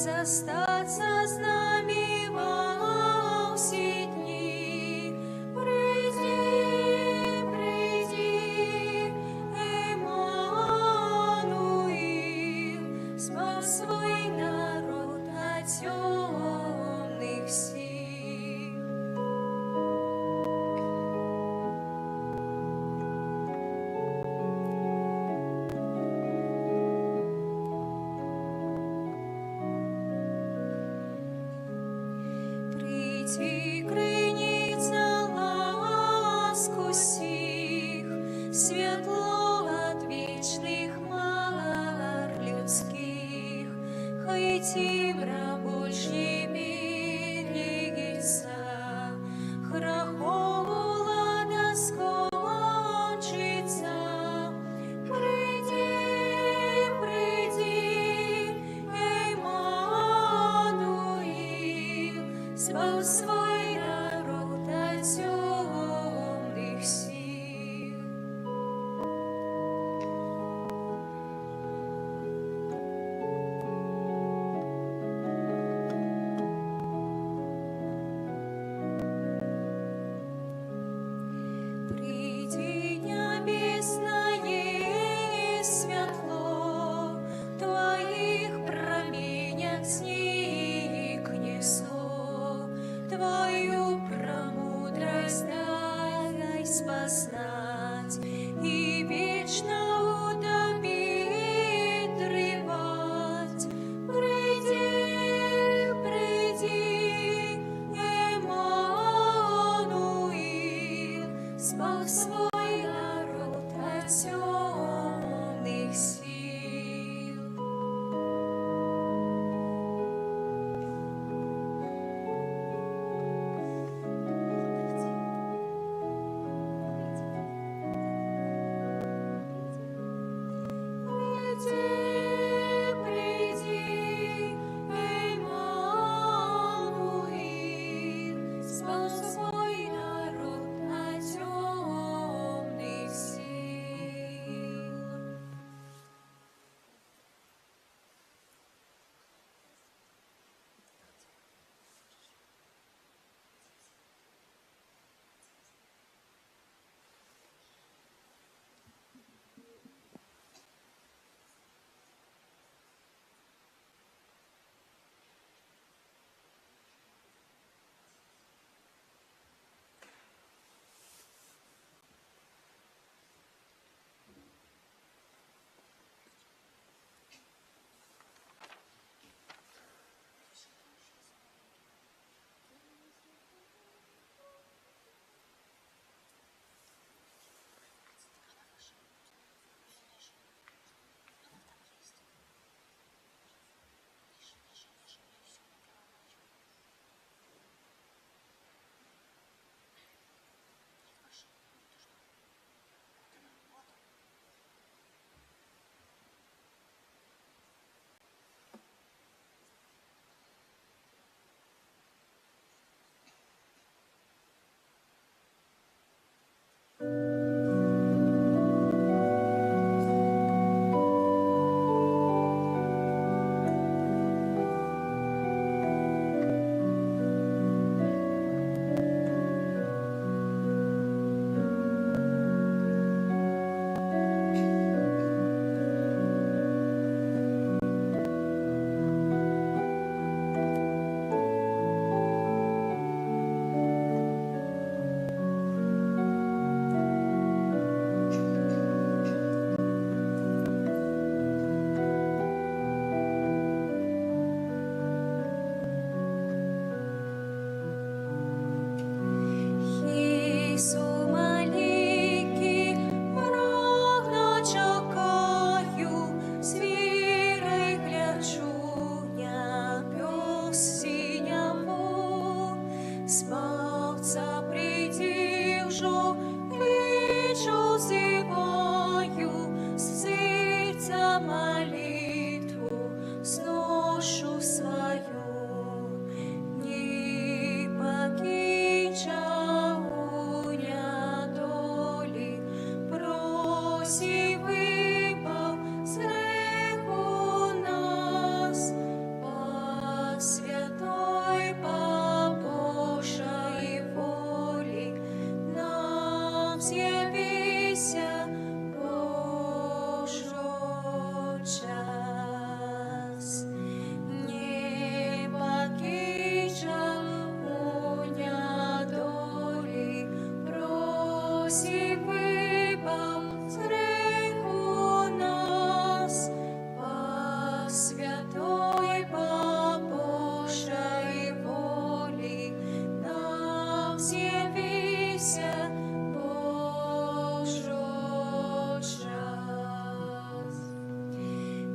застаться з нами во всі дні. Прийди, прийди, Еммануїл, спас свій народ от темних сил. Прийди, криниця ласк усіх, світло от вічних мар людських, хай тімра Божі мириться, холода скончиться. Прийди, прийди, Еммануїл, спас свій народ от темних сил.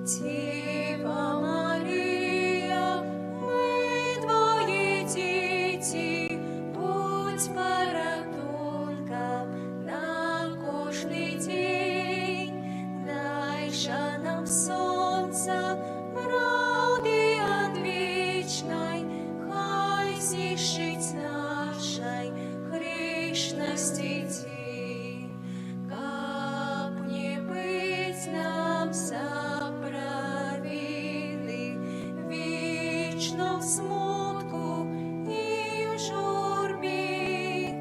Діва Марія, ми твої діти, будь порятунком на кожний день, дай же нам сонця, правди одвічной, хай знищить нашей грішності тінь, как не быть нам заправили вічно в смутку і в журбі,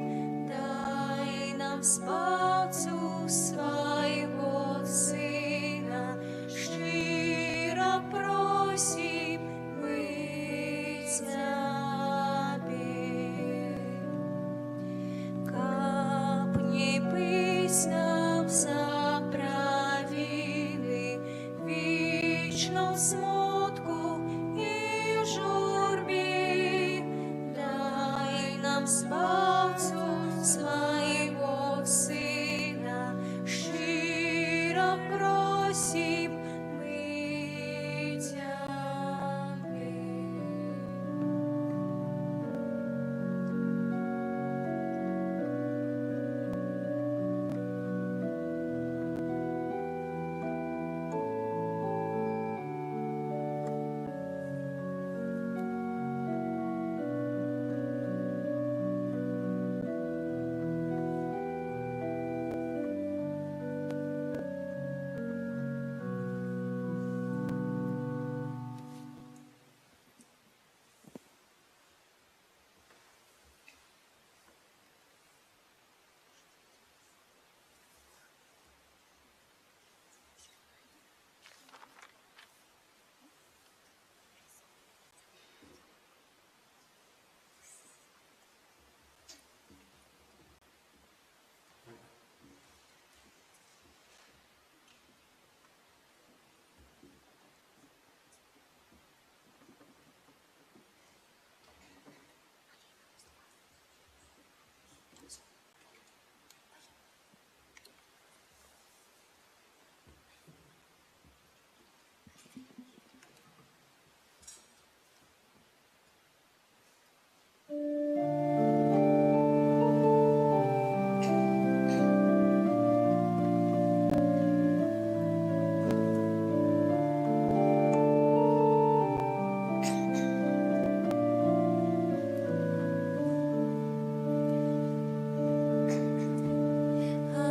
дай нам спасу свого Сина, щиро просим ми Тебе. Как не быть нам заправили вічно в смутку і в журбі, дай нам спасу свого Сина, щиро просим ми Тебе.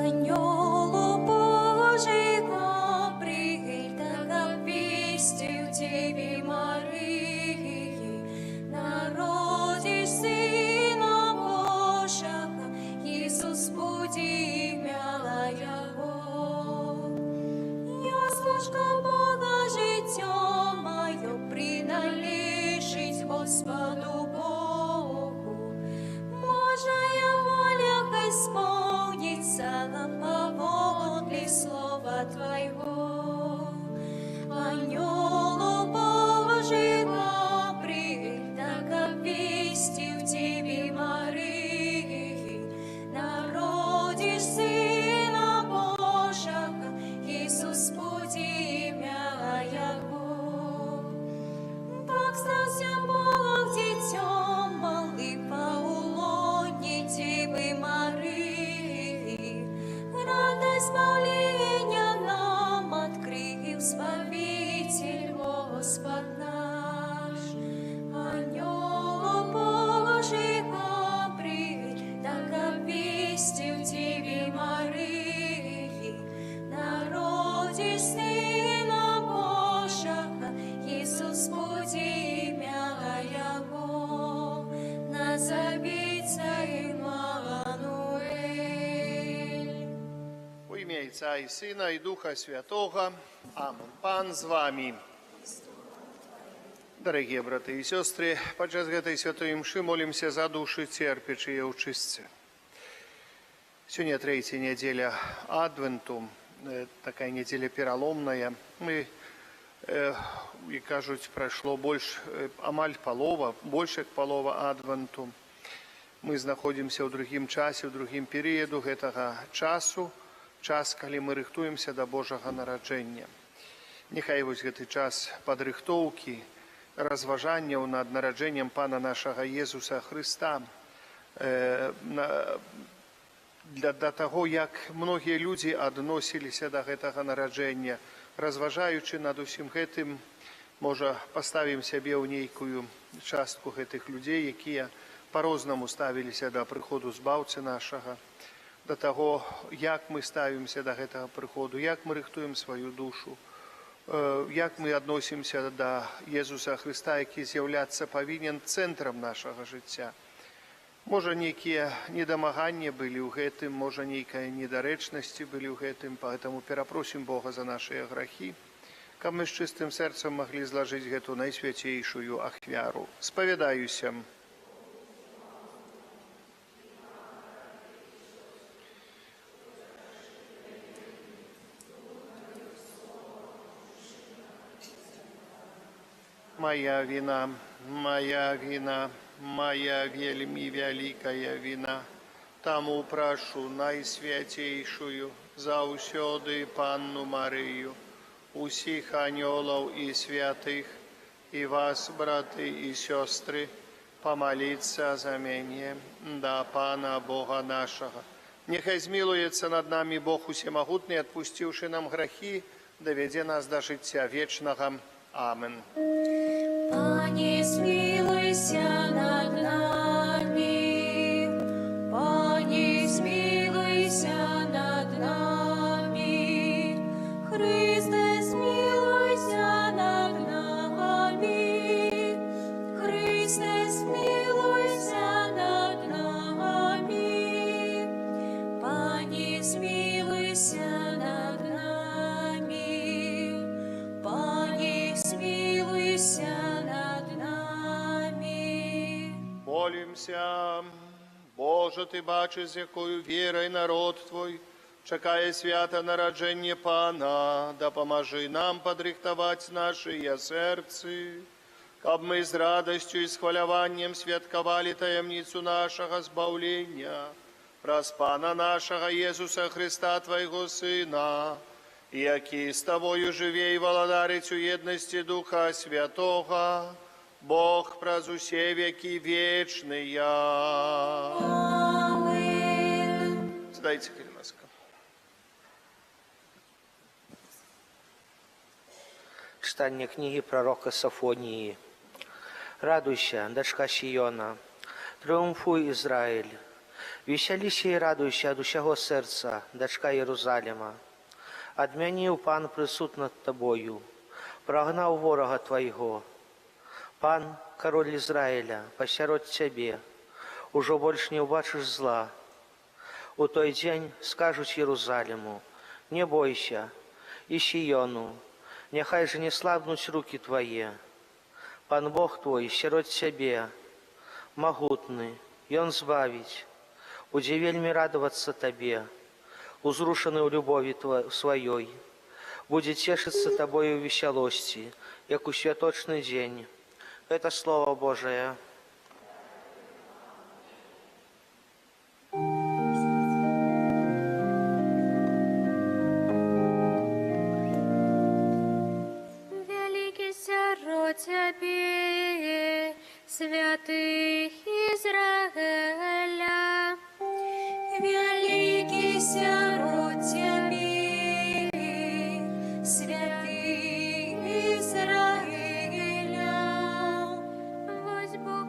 Анёлу Божий Гавриил, так обвестил Деве Марии, народишь Сына Божьего, Иисус буди имя Его. Яслушка Бога життя мое приналежить Господу Богу, Божая воля хай исполнится по поводле слова Твоего. Анёлу Божий Гавриил, так обвестил Деве Марии, народишь Сына Божьего, Иисус буди имя Его. Так стался Бог дитем малым по улоне Девы Марии, радость избавления нам открыл Спаситель Господь наш. Анёлу Божий Гавриил, так обвестил Деве Марии, народишь Сына Божьего, Иисус буди имя Его, назовется Иммануэль. У ім'я Отця і Сина, і Духа Святого. Амінь. Пан з вами. Дорогі брати і сестри, подчас гэтай святой мши молимся за души терпячие ў чыстцы. Сегодня третья неделя Адвенту, такая неделя переломная. Мы, и кажуть, прошло амаль полова, больше полова Адвенту. Мы находимся ў другім часе, ў другім перыяду гэтага часу, час, калі мы рыхтуемся да Божага нараджэння. Няхай вось гэты час падрыхтоўкі, разважанняў над нараджэннем Пана нашага Езуса Хрыста, для таго, як многія людзі адносіліся да гэтага нараджэння, разважаючы над усім гэтым, можа, паставім сябе ў нейкую частку гэтых людзей, якія па-рознаму ставіліся да прыходу збаўцы нашага, да таго, як мы ставімся да гэтага прыходу, як мы рыхтуем сваю душу, як мы адносімся да Езуса Хрыста, які з'яўляцца павінен цэнтрам нашага жыцця. Можа, нейкія недамаганні былі ў гэтым, можа, нейкая недарэчнасці былі ў гэтым, поэтому перапросім Бога за нашыя грахі, каб мы з чыстым сэрцам маглі злажыць гэту найсвяцейшую ахвяру. Спавядаюся. Моя вина, моя вельмі вялікая вина. Таму прашу найсвяцейшую заўсёды Панну Марыю, усіх анёлаў і святых, і вас, браты і сёстры, помолиться за мяне да Пана Бога нашага. Нехай змілуецца над намі Бог усемагутны, адпусціўшы нам грахі, давядзе нас да жыцця вечнага. Амен. Пане, змилуйся над нами, Пане, змилуйся над нами, Христе, змилуйся над нами, Христе, змилуйся над нами, Пане, змилуйся над нами, Пане, змилуйся над нами. Молимся. Боже, Ти бачиш, з якою вірою народ Твой чекає свята нарадження Пана, да поможи нам подрихтовать наші серці, каб ми з радостю і схваляванням святкували таємницю нашого збавлення, праз Пана нашого Єсуса Христа, Твоєго Сина, який з Тобою живе і володарить у єдності Духа Святого, Бог праз усе веки вечные. Амин. Сідайте, будь ласка. Читання книги пророка Софонии. Радуйся, дочка Сиона, триумфуй, Израиль. Веселися и радуйся от усього сердца, дочка Єрусалима. Адмянив Пан присуд над тобою, прогнав ворога твоего. Пан, король Израиля, посеред тебе, уже больше не убачишь зла. У той день скажут Иерусалиму: не бойся, и Сиону, нехай же не слабнуть руки твои. Пан Бог твой серед тебе, могутный, и Он збавить. Уди вельми радоваться тебе, узрушенный в любови своей. Будет тешиться тобою в веселости, як у святочный день. Это Слово Божие. Великий сярод Тебе, святых Израиля, великий сярод Тебе, святых Израиля, вось Бог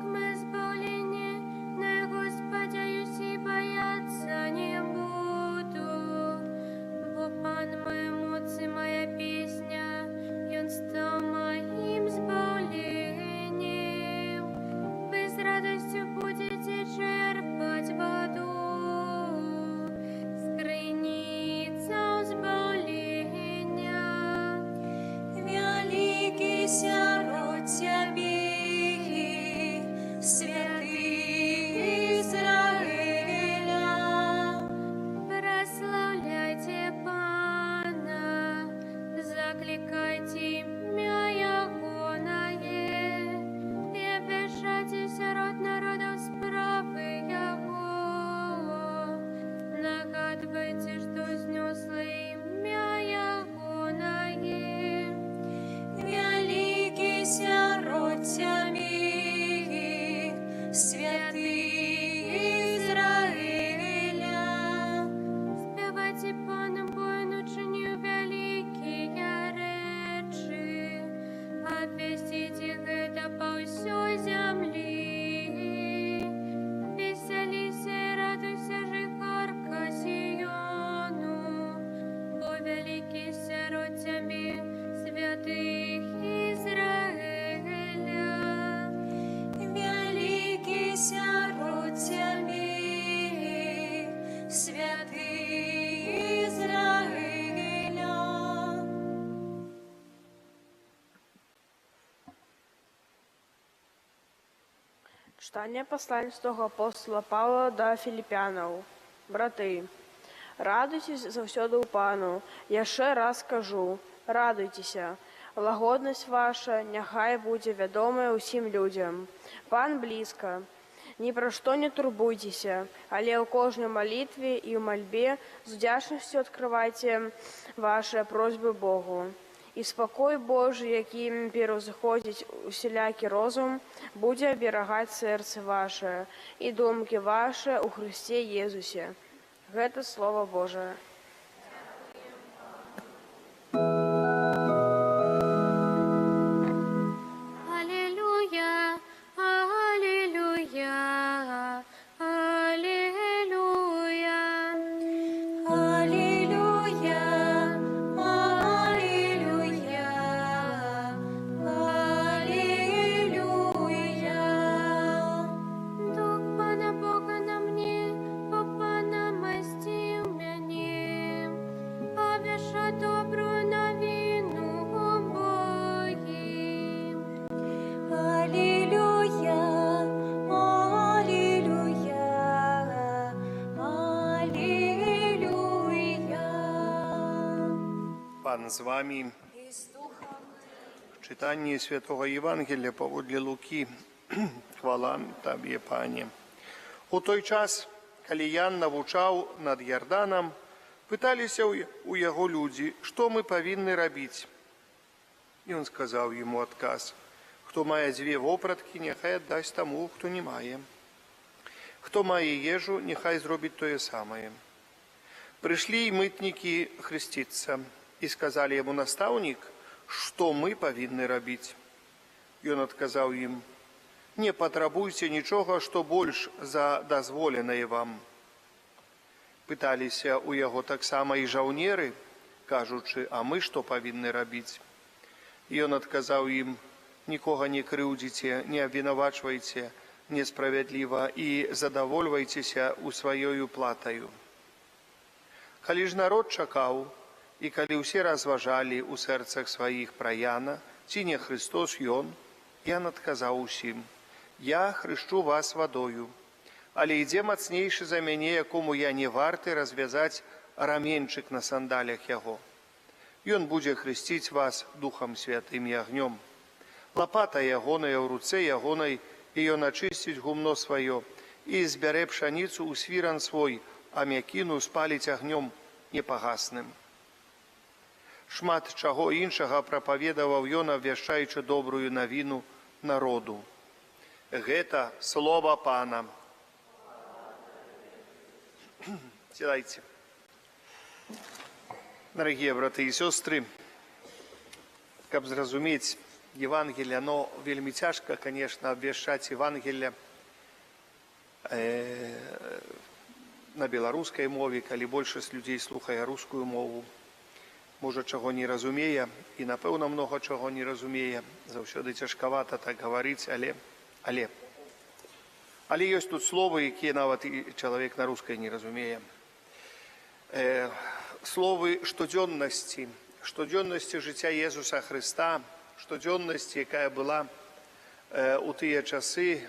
Читання посланства апостола Павла да Філіпянаў. Браты, радуйтесь заўсёды ў Пану. Яшчэ раз кажу, радуйцеся. Лагоднасць ваша няхай будзе вядомая ўсім людзям. Пан блізка. Ні пра што не турбуйцеся, але ў кожнай малітве і ў мальбе з удзячнасцю адкрывайце вашыя просьбы Богу. І спакой Божы, які пераўзыходзіць усялякі розум, будзе аберагаць сэрцы ваше і думкі вашы ў Хрысце Езусе. Гэта Слова Божае. Аллилуйя, аллилуйя, аллилуйя, аллилуйя, аллилуйя, аллилуйя. Дух Пана Бога на мне, бо Пана масціў мяне, абвяшчаць добрую навіну убогім. Аллилуйя, аллилуйя, аллилуйя. Пан з вами. Читання Святого Євангелія паводле Луки. Хвала Табе, Пане. У той час, калі Ян навучаў над Ярданам, пыталіся у яго людзі, што мы павінны рабіць. І он сказаў яму адказ: хто мае 2 вопраткі, няхай аддасць таму, хто не мае. Хто мае ежу, няхай зробіць тое самае. Прыйшлі і мытнікі хрысціцца і сказалі яму: настаўнік, што мы павінны рабіць? Ён адказаў ім: не патрабуйце нічога, што больш за дазволенае вам. Пыталіся ў яго таксама і жаўнеры, кажучы: а мы што павінны рабіць? Ён адказаў ім: нікога не крыўдзіце, не абвінавачвайце несправядліва і задавольвайцеся ў сваёю платаю. Калі ж народ чакаў, і калі ўсе разважалі ў сэрцах сваіх пра Яна, ці не Христос ён, Ян адказаў усім: я хрышчу вас вадою, але ідзе мацнейшы за мяне, якому я не варты развязаць раменчык на сандалях яго. Ён будзе хрысціць вас Духам Святым і агнём. Лапата ягоная ў руцэ ягонай, і ён ачысціць гумно сваё, і збярэ пшаніцу ў свіран свой, а мякіну спаліць агнём непагасным. Шмат чаго іншага прапаведаваў ён, абвяшчаючы добрую навіну народу. Гэта Слова Пана. Сядайце. Дарагія браты і сёстры, каб зразумець Евангелие, но вельмі цяжка, конечно, абвяшчаць Евангелие на беларускай мове, калі большасць людзей слухае рускую мову. Можа, чаго не разумее, і, напэўна, многа чаго не разумее. Заўсёды цяжкавата так гаварыць, але ёсць тут словы, якія нават і чалавек на рускай не разумее. Словы штодзённасці жыцця Езуса Хрыста, штодзённасці, якая была у тыя часы,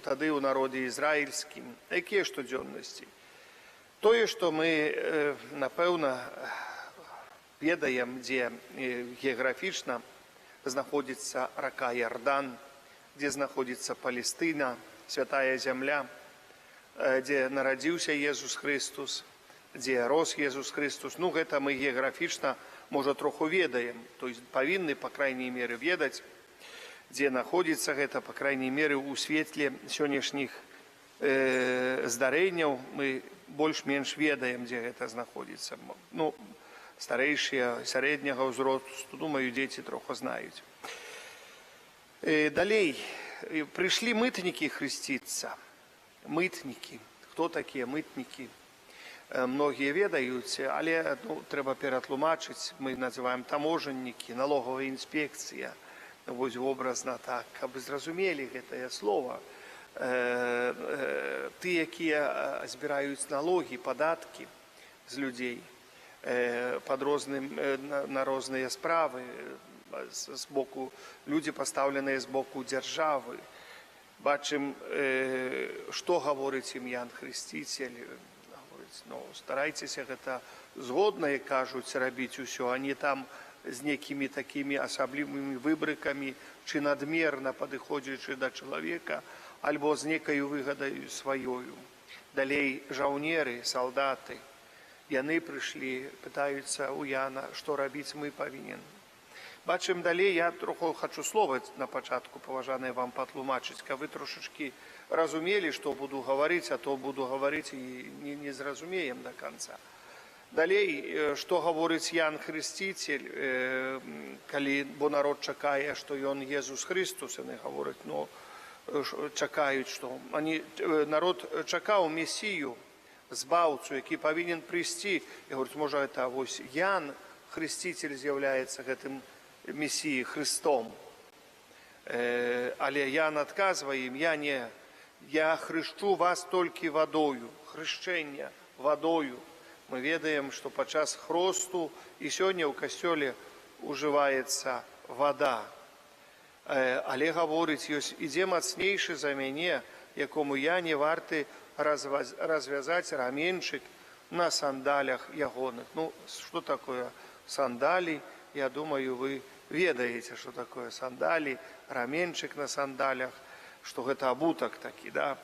тады ў народзе ізраільскім. Якія штодзённасці? Тое, што мы, напэўна, ведаем, дзе геаграфічна знаходзіцца рака Ярдан, дзе знаходзіцца Палестына, святая зямля, дзе нарадзіўся Езус Христус, дзе рос Езус Христус. Ну, гэта мы геаграфічна, можа, троху ведаем, то есть павінны, па крайняй меры, ведаць, дзе знаходзіцца гэта, па крайняй меры, у светле сённяшніх здарэнняў мы больш-менш ведаем, дзе гэта знаходзіцца. Ну, старэйшыя, сярэдняга ўзросту, думаю, дзеці троху знаюць. Далей, прыйшлі мытнікі хрысціцца. Мытнікі. Хто такія мытнікі? Многія ведаюць, але трэба ператлумачыць. Мы называем таможаннікі, налоговая інспекцыя. Вось вобразна так, каб зразумелі гэтае слово. Ты, якія збіраюць налогі, падаткі з людзей на розныя справы, з боку, людзі пастаўленыя з боку дзяржавы. Бачым, што гаворыць ім Ян Хрысціцель. Гаворыць, старайцеся гэта згодна, як кажуць, рабіць усё, а не там з некімі такімі асаблівымі выбрыкамі, ці надмерна падыходзячы да чалавека, альбо з некаю выгадаю сваёю. Далей жаўнеры, салдаты, яны прыйшлі, пытаюцца ў Яна, што рабіць мы павінен. Бачым далей, я троху хачу слова на пачатку, паважаныя, вам патлумачыць, каб вы трошачкі разумелі, што буду гаварыць, а то буду гаварыць і не зразумеем до конца. Далей, што гаворыць Ян Хрысціцель, калі, бо народ чакае, што ён Езус Христус, яны гавораць, чакаюць, што народ чакаў Месію, збаўцу, які павінен прыйсці. І говорить, можа, это вось Ян Хрысціцель з'яўляецца гэтым Месіі Христом. Але Ян адказвае ім, я хрышчу вас толькі вадою, хрышчэння вадою. Мы ведаем, што падчас хросту і сёння ў касцёле ужываецца вада. Але гаворыць, ёсць, ідзе мацнейшы за мяне, якому я не варты развязаць раменчык на сандалях ягоных. Што такое сандалі? Я думаю, вы ведаеце, што такое сандалі, раменчык на сандалях, што гэта абутак такі, да?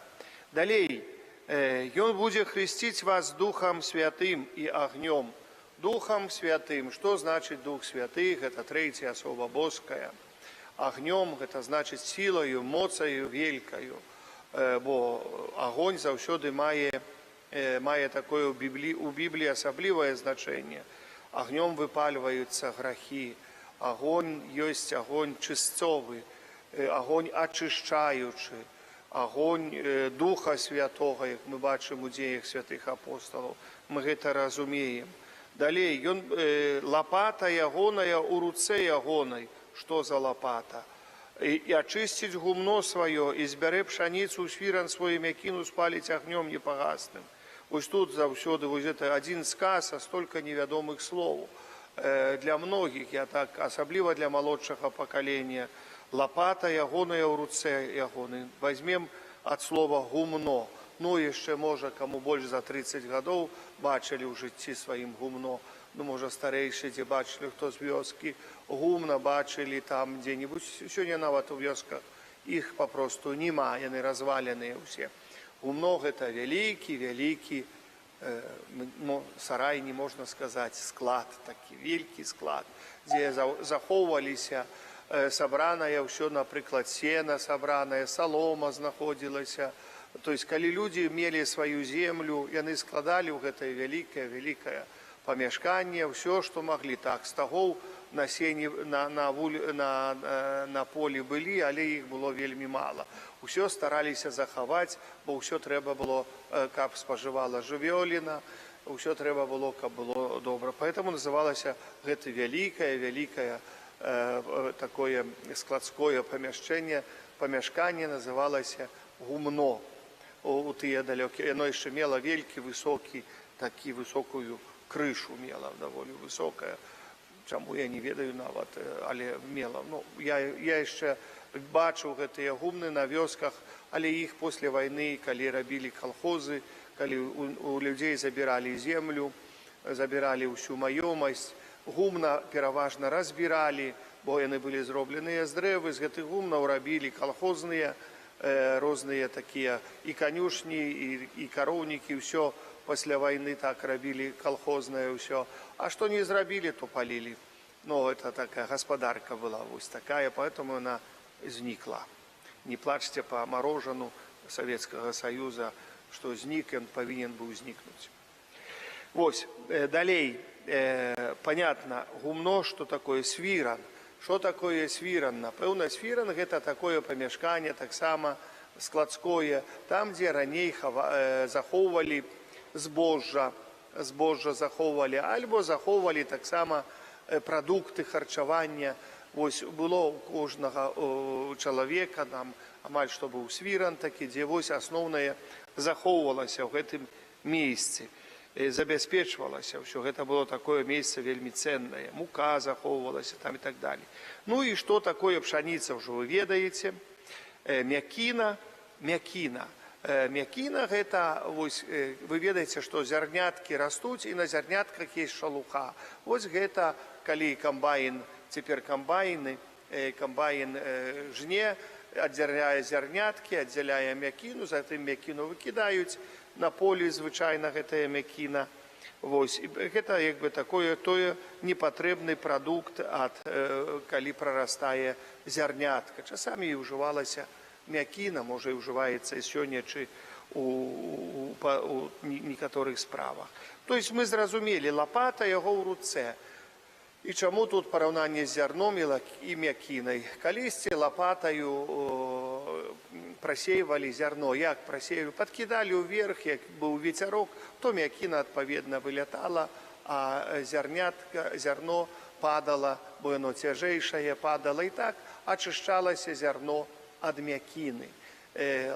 Далей, ён будзе хрысціць вас Духам Святым і агнём. Духам Святым, што значыць Дух Святы? Гэта трэцяя асоба боская. Агнём, гэта значыць сілаю, моцаю великаю, бо агонь заўсёды мае такое у Бібліі асаблівае значэнне. Агнём выпальваюцца грахі, агонь ёсць агонь чысцовы, агонь ачышчаючы, агонь Духа Святога, як мы бачым у дзеях святых апосталаў. Мы гэта разумеем. Далей, лапата ягоная ў руцэ ягонай. Што за лапата? І ачысціць гумно сваё, і збярэ пшаніцу ў свіран свой, якіну спаліць агнём непагасным. Вось тут заўсёды гэта адзін сказ, а столькі невядомых слоў. Для многіх, асабліва для малодшага пакалення, лапата ягоная ў руцэ ягоны. Вазьмем ад слова гумно. Яшчэ, можа, каму больш за 30 гадоў бачылі ў жыцці сваім гумно. Можа, старэйшы, дзе бачылі, хто з вёскі, гумна бачылі там дзе-небудзь. Сёння нават у вёсках іх папросту няма, яны разваленыя ўсе. Гумно гэта вялікі сарай, не можна сказаць, склад, такі вялікі склад, дзе захоўваліся сабранае ўсё, напрыклад, сена сабранае, салома знаходзілася. То есть, калі людзі мелі сваю землю, яны складалі ў гэтае вялікае памяшканне, ўсё, што маглі. Так, стагоў на полі былі, але іх было вельмі мала. Усё стараліся захаваць, бо ўсё трэба было, каб спажывала жывёліна, ўсё трэба было, каб было добра. Поэтому называлася гэта вялікае такое складское памяшканне называлася гумно. У тыя далёкія. Яно яшчэ мела велькі высокі, такі высокую крышу мела, даволі высокая. Чаму я не ведаю нават, але мела. Я яшчэ бачыў гэтыя гумны на вёсках, але іх после вайны, калі рабілі калхозы, калі у людзей забіралі землю, забіралі ўсю маёмасць, гумна пераважна разбіралі, бо яны былі зробленыя з дрэвы, з гэтых гумнаў рабілі калхозныя, розныя такія і канюшні, і кароўнікі, ўсё пасля вайны так рабілі, калхознае ўсё. А што не зрабілі, то палілі. Это такая гаспадарка была вось такая, поэтому она знікла. Не плачьте по морожану Советского Союза, што знік, ён павінен быў знікнуць. Вось, далей, понятно, гумно, што такое свіран. Што такое свіран? Напэўна, свіран гэта такое памяшканне, таксама складское, там, дзе раней захоўвалі збожжа захоўвалі, альбо захоўвалі таксама прадукты харчавання. Вось было у кожнага чалавека, там амаль што быў свіран такі, дзе вось асноўнае захоўвалася ў гэтым месцы. Забяспечвалася ўсё. Гэта было такое месца вельмі ценнае. Мука захоўвалася там і так далее. І што такое пшаніца, ўжо вы ведаеце. мякіна. Мякіна гэта, вы ведаеце, што зярняткі растуць і на зярнятках есть шалуха. Вось гэта, калі камбайн жне, аддзяляе зярняткі, аддзяляе мякіну, затым мякіну выкідаюць на полі, звычайна гэтая мякіна. Вось, гэта як бы тое непатрэбны прадукт, калі прарастае зярнятка. Часамі і ўжывалася мякіна, можа, і ўжываецца сёння чы у некаторых справах. То есть мы зразумелі, лапата яго ў руцэ. І чаму тут параўнанне з зярном і мякінай? Калісьці лапатаю прасейвалі зярно. Як прасеявалі? Падкідалі ўверх, як быў вецярок, то мякіна адпаведна вылятала, а зярно падала, бо яно цяжэйшае падала. І так ачышчалася зярно ад мякіны.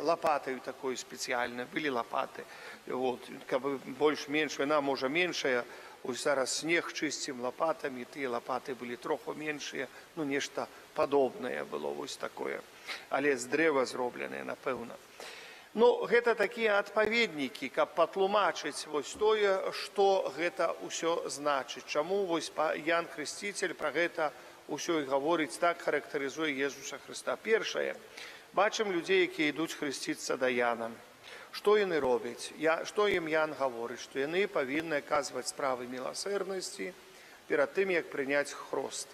Лапатаю такой спецыяльнай, былі лапаты. Каб больш-менш, яна можа меншая, ось зараз снег чысцім лапатамі, тыя лапаты былі троху меншыя, нешта падобнае было вось такое, але з дрэва зробленае, напэўна. Гэта такія адпаведнікі, каб патлумачыць вось тое, што гэта ўсё значыць. Чаму вось Ян Хрысціцель пра гэта ўсё і гаворыць, так характарызуе Езуса Хрыста. Першае, бачым людзей, якія ідуць хрысціцца да Яна. Што яны робяць? Што ім Ян гаворыць? Што яны павінны аказваць справы міласэрнасці перад тым, як прыняць хрост.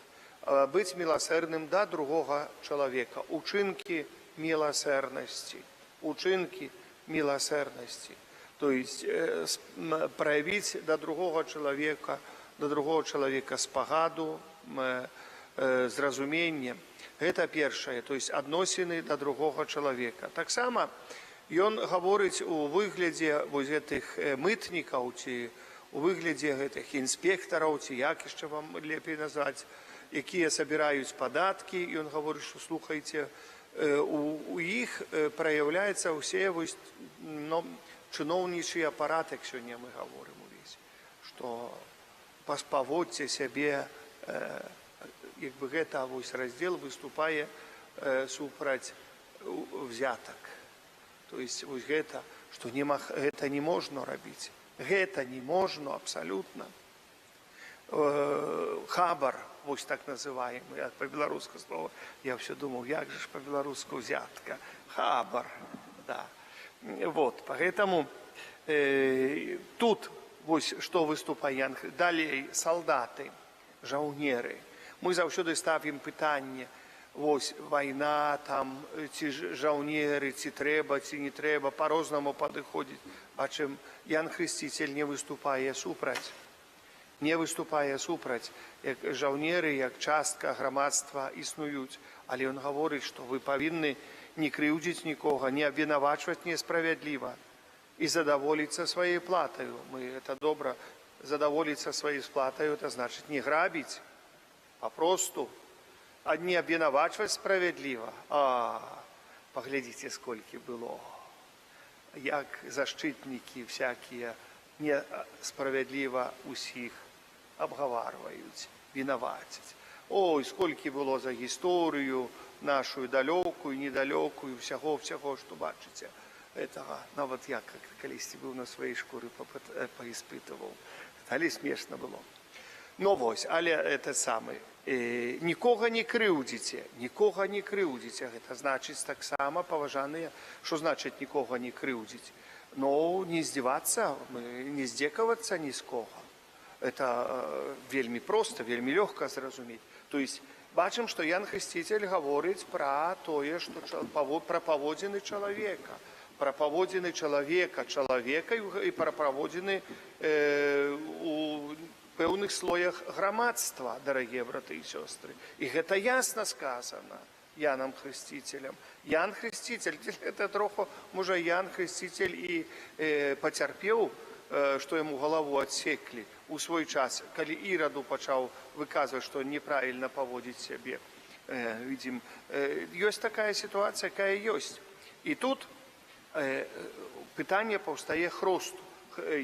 Быць міласэрным да другога чалавека. Учынкі міласэрнасці. Учынкі міласэрнасці. То есть праявіць да другога чалавека спагаду, зразуменне. Гэта першае, то есть адносіны да другога чалавека. Таксама ён гаворыць у выглядзе гэтых мытнікаў, ці у выглядзе гэтых інспектараў, ці як яшчэ вам лепей назваць, якія сабіраюць падаткі. Ён гаворыць, што слухайце, у іх праяўляецца ўсе чыноўнічы апарат, як сёння мы гаворым увесь, што паводзьце сябе, як бы гэта раздзел выступае супраць взятак. То есть гэта, што гэта не можна рабіць. Гэта не можна абсалютна. Хабар, вось так называемый, па-беларуску слова, я ўсё думаў, як же ж па-беларуску взятка. Хабар, да. Поэтому тут вось што выступае Ян. Далей салдаты, жаўнеры. Мы заўсёды ставім пытанне, вось вайна, там, ці жаўнеры, ці трэба, ці не трэба, па-рознаму падыходзіць. Бачым, Ян Хрысціцель не выступае супраць. Не выступае супраць, як жаўнеры, як частка грамадства існуюць. Але ён гаворыць, што вы павінны не крыўдзіць нікога, не абвінавачваць несправядліва і задаволіцца сваёй платаю. Это добра, задаволіцца сваёй платаю, это значыць не грабіць, папросту, а не абвінавачваць справядліва. Паглядзіце, сколькі было. Як зашчытнікі всякія несправядліва усіх абгаварваюць, вінавацяць. Ой, сколькі было за гісторыю нашу далёкую, недалёкую, всяго, што бачыце. Нават я калісьці быў на сваёй шкуры паіспытываў. Але смешна было. Але это самае. Нікога не крыўдзіце, гэта значыць таксама паважаныя, што значыць нікога не крыўдзіць. Не здзівацца, не здзекавацца ні з кога. Это вельмі проста, вельмі лёгка зразумець. То есть бачым, што Ян Хрысціцель гаворыць пра тое, пра паводзіны чалавека. Пра паводзіны чалавека і пра паводзіны у пэўных слоях грамадства, дарагія браты і сёстры. І гэта ясна сказана Янам Хрысціцелем. Ян Хрысціцель, это троху, можа, Ян Хрысціцель і пацярпеў, што яму галаву адсеклі у свой час, калі Іраду пачаў выказваць, што неправільна паводзіць сябе. Відзім, ёсць такая сітуацыя, якая ёсць. І тут пытанне паўстае хросту.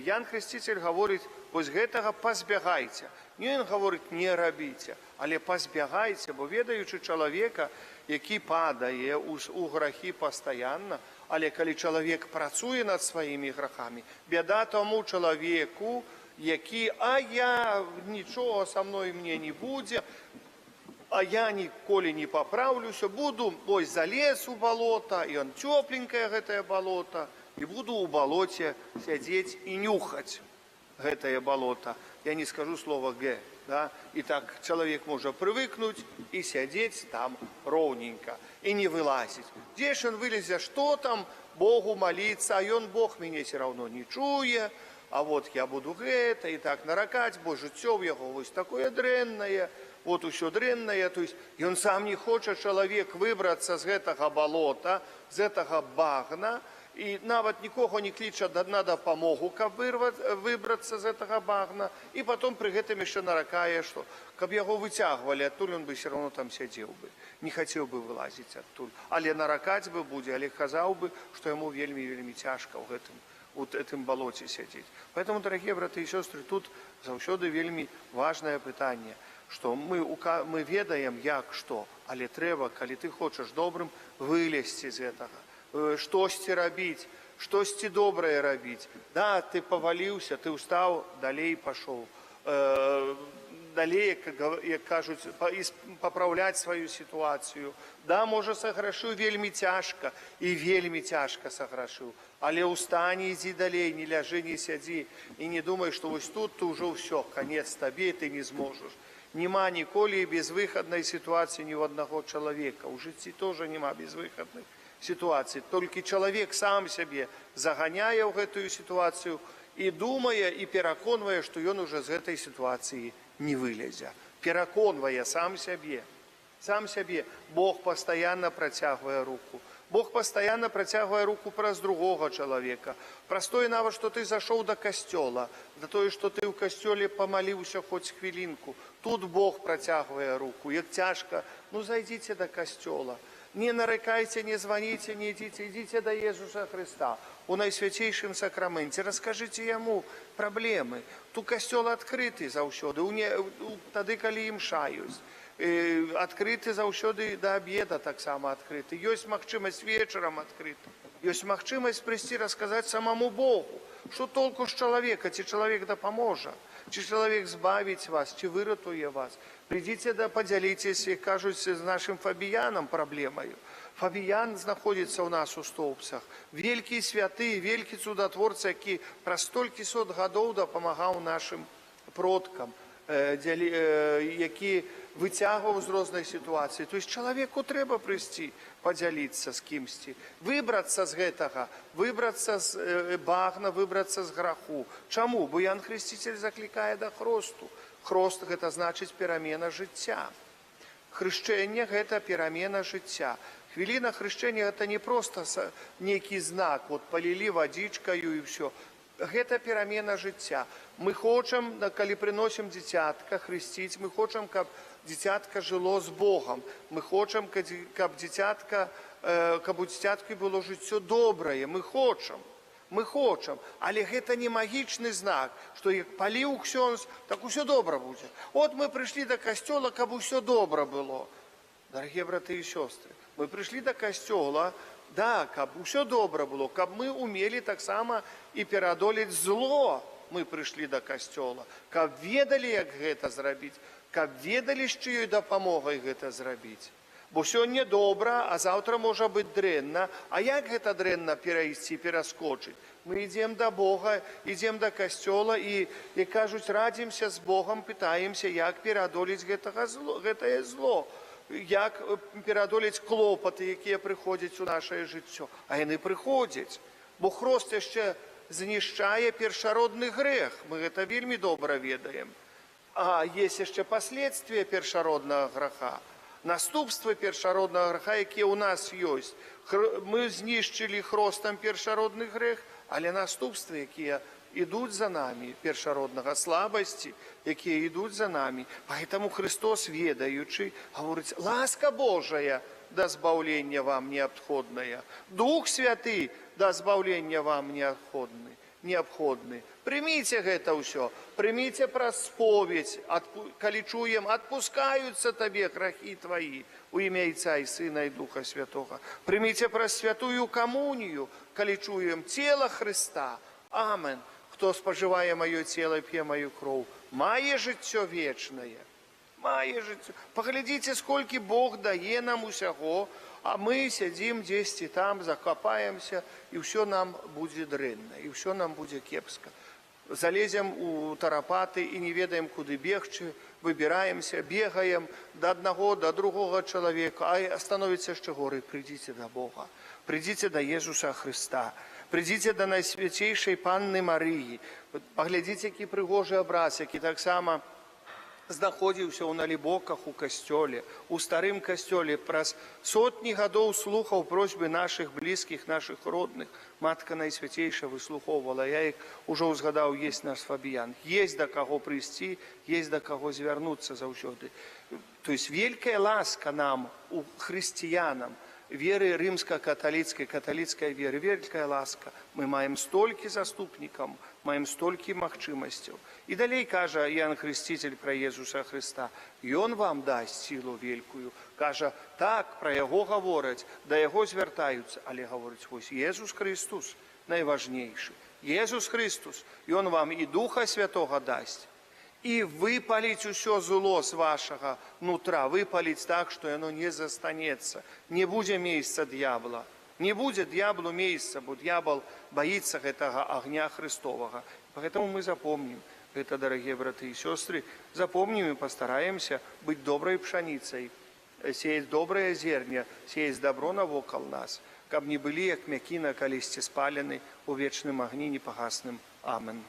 Ян Хрысціцель гаворыць Вось гэтага пазбягайце. Не ён гаворыць, не рабіце, але пазбягайце, бо ведаючы чалавека, які падае у грахі пастаянна, але калі чалавек працуе над сваімі грахамі, бяда таму чалавеку, які, а я нічога са мной мне не будзе, а я ніколі не папраўлюся, буду, ось залез у балота, і он цёпленькае гэтае балота, і буду ў балоце сядзець і нюхаць гэтае балота. Я не скажу слова «г». Да? І так чалавек можа прывыкнуць і сядзець там роўненька і не вылазіць. Дзе ж ён вылезе, што там Богу маліцца, а ён Бог мяне все равно не чуе, а вот я буду гэта і так наракаць, бо жыццё ў яго вось такое дрэннае, вот усё дрэннае, то есть ён сам не хоча чалавек выбрацца з гэтага балота, з гэтага багна, і нават нікога не кліча на дапамогу, каб выбрацца з гэтага багна, і потом пры гэтым яшчэ наракае, што каб яго выцягвалі адтуль, ён бы все равно там сядзеў бы, не хацеў бы вылазіць адтуль, але наракаць бы будзе, але казаў бы, што яму вельмі цяжка ў гэтым балоце сядзець. Поэтому, дорогие браты і сёстры, тут заўсёды вельмі важнае пытанне, што мы ведаем, як што, але трэба, калі ты хочаш добрым, вылезці з гэтага, штосьці рабіць, штосьці добрае рабіць. Да, ты паваліўся, ты ўстаў, далей пашоў. Далей, як кажуць, папраўляць сваю сітуацыю. Да, можа, саграшыў вельмі цяжка, і вельмі цяжка саграшыў. Але ўстань, ідзі далей, не ляжы, не сядзі, і не думай, што вось тут ты ўжо ўсё, канец табе, ты не зможаш. Нема ніколі безвыхаднай сітуацыі ні ў аднаго чалавека. У жыцці тоже нема безвыхаднай сітуацыі. Толькі чалавек сам сябе заганяе ў гэтую сітуацыю і думае і пераконвае, што ён уже з гэтай сітуацыі не вылезе. Пераконвае сам сябе. Сам сябе. Бог пастаянна працягвае руку. Бог пастаянна працягвае руку праз другога чалавека. Праз тое нават, што ты зашоў да касцёла, да тое, што ты ў касцёле памаліўся хоць хвілінку. Тут Бог працягвае руку. Як цяжка, ну зайдзіце да касцёла. Не нарекайте, не звоните, не идите, идите до Иисуса Христа. У Найсвятейшем сакраменте. Расскажите Ему проблемы. Ту костел открыты заўсёды. Тады, калі імша ёсць. Открыты заўсёды до обеда таксама открыты. Ёсць магчымасць вечером открыты. Ёсць магчымасць прыйсці расказаць самому Богу. Што толку з чалавека, ці чалавек дапаможа, ці чалавек збавіць вас, ці выратуе вас. Придите да подзялитесь, як кажуць, з нашим Фабіянам праблемаю. Фабіян знаходзіцца ў нас у Стоўпцах. Велькі святы, велькі цудатворца, які праз столькі сот гадоў дапамагаў нашим продкам, які выцягваў з рознай сітуацыі. То есть чалавеку трэба прыйсці, падзяліцца з кімсьці, выбрацца з гэтага, выбрацца з багна, выбрацца з граху. Чаму? Бо Ян Хрысціцель заклікае да хросту. Хрост – гэта значыць перамена жыцця. Хрышчэнне – гэта перамена жыцця. Хвіліна хрышчэння – гэта не проста нейкі знак, вот палілі вадзічкаю і ўсё. Гэта перамена жыцця. Мы хочам, калі прыносім дзіцятка хрысціць, мы хочам, каб дзіцятка жыло з Богам. Мы хочам, каб у дзіцяткі было жыццё добрае. Мы хочам, але гэта не магічны знак, што як паліў ксёндз, так усё добра будзе. От мы прыйшлі да касцёла, каб усё добра было. Дарагія браты і сёстры, мы прыйшлі да касцёла, да, каб усё добра было, каб мы умелі таксама і пераадолець зло. Мы прыйшлі да касцёла, каб ведалі, як гэта зрабіць, каб ведалі, з чыёй дапамогай гэта зрабіць. Бо сёння добра, а заўтра можа быць дрэнна. А як гэта дрэнна перайсці, пераскочыць? Мы ідзем да Бога, ідзем да касцёла і, як кажуць, радзімся з Богам, пытаемся, як пераадолець гэтае зло, як пераадолець клопаты, якія прыходзяць у нашае жыццё. А яны прыходзяць, бо хрост яшчэ знішчае першародны грэх. Мы гэта вельмі добра ведаем. А есть яшчэ паследствия першароднага граха. Наступствы першароднага граха, якія ў нас ёсць. Мы знішчылі хростам першародны грэх, але наступствы, якія ідуць за намі, першароднага слабасці, якія ідуць за намі. Поэтому Христос, ведаючы, гаворыць, ласка Божая да збаўлення вам неабходная. Дух Святы да збаўлення вам неабходны. неабходны. Прыміце гэта ўсё, прыміце праз споведь, калі чуем, адпускаюцца табе грахі тваі у імя Отца і Сына і Духа Святога. Прыміце праз святую камунію, калі чуем цела Христа. Амен. Хто спажывае маё цела, п'е маю кроў, мае жыццё вечнае. Мае жыццё. Паглядзіце, сколькі Бог дае нам усяго, а мы сядзім дзесьці там, закапаемся, і ўсё нам будзе дрэнна, і ўсё нам будзе кепска. Залезем у тарапаты і не ведаем, куды бегчы, выбіраемся, бегаем да аднаго, да другога чалавека, а становіцца яшчэ горай. Прыйдзіце да Бога, прыйдзіце да Езуса Христа, прыйдзіце да Найсвяцейшай Панны Марыі, паглядзіце, які прыгожы абраз, які таксама знаходзіўся ў налібоках у касцёле, у старым касцёле, праз сотні гадоў слухаў просьбы нашых блізкіх, нашых родных. Матка Найсвяцейшая выслухоўвала, я іх ужо ўзгадаў, есть наш Фабіян, есть да каго прыйсці, есть да каго звярнуцца заўсёды. То есть вялікая ласка нам, у хрысціянам, веры рымска-каталіцкай, каталіцкай веры, вялікая ласка. Мы маем столькі заступнікаў, маем столькі магчымасцяў. І далей кажа Іоанн Хрысціцель пра Езуса Хрыста, Ён вам дасць сілу вялікую. Кажа, так, пра яго гавораць, да яго звяртаюцца, але гавораць, вось Езус Христус найважнейшы. Езус Христус, Ён вам і Духа Святога дасць, і выпаліць усё зло з вашага нутра, выпаліць так, што яно не застанецца, не будзе месца д'ябла. Не будзе д'яблу месца, бо д'ябл баіцца гэтага агня Христовага. Поэтому мы запомним гэта, дарагія браты і сёстры, запомним і пастараемся быць добрай пшаніцай, сеяць добрае зерне, сеяць добро навокал нас, каб не былі, як мякіна, калісьці спалены у вечным агні непагасным. Амен.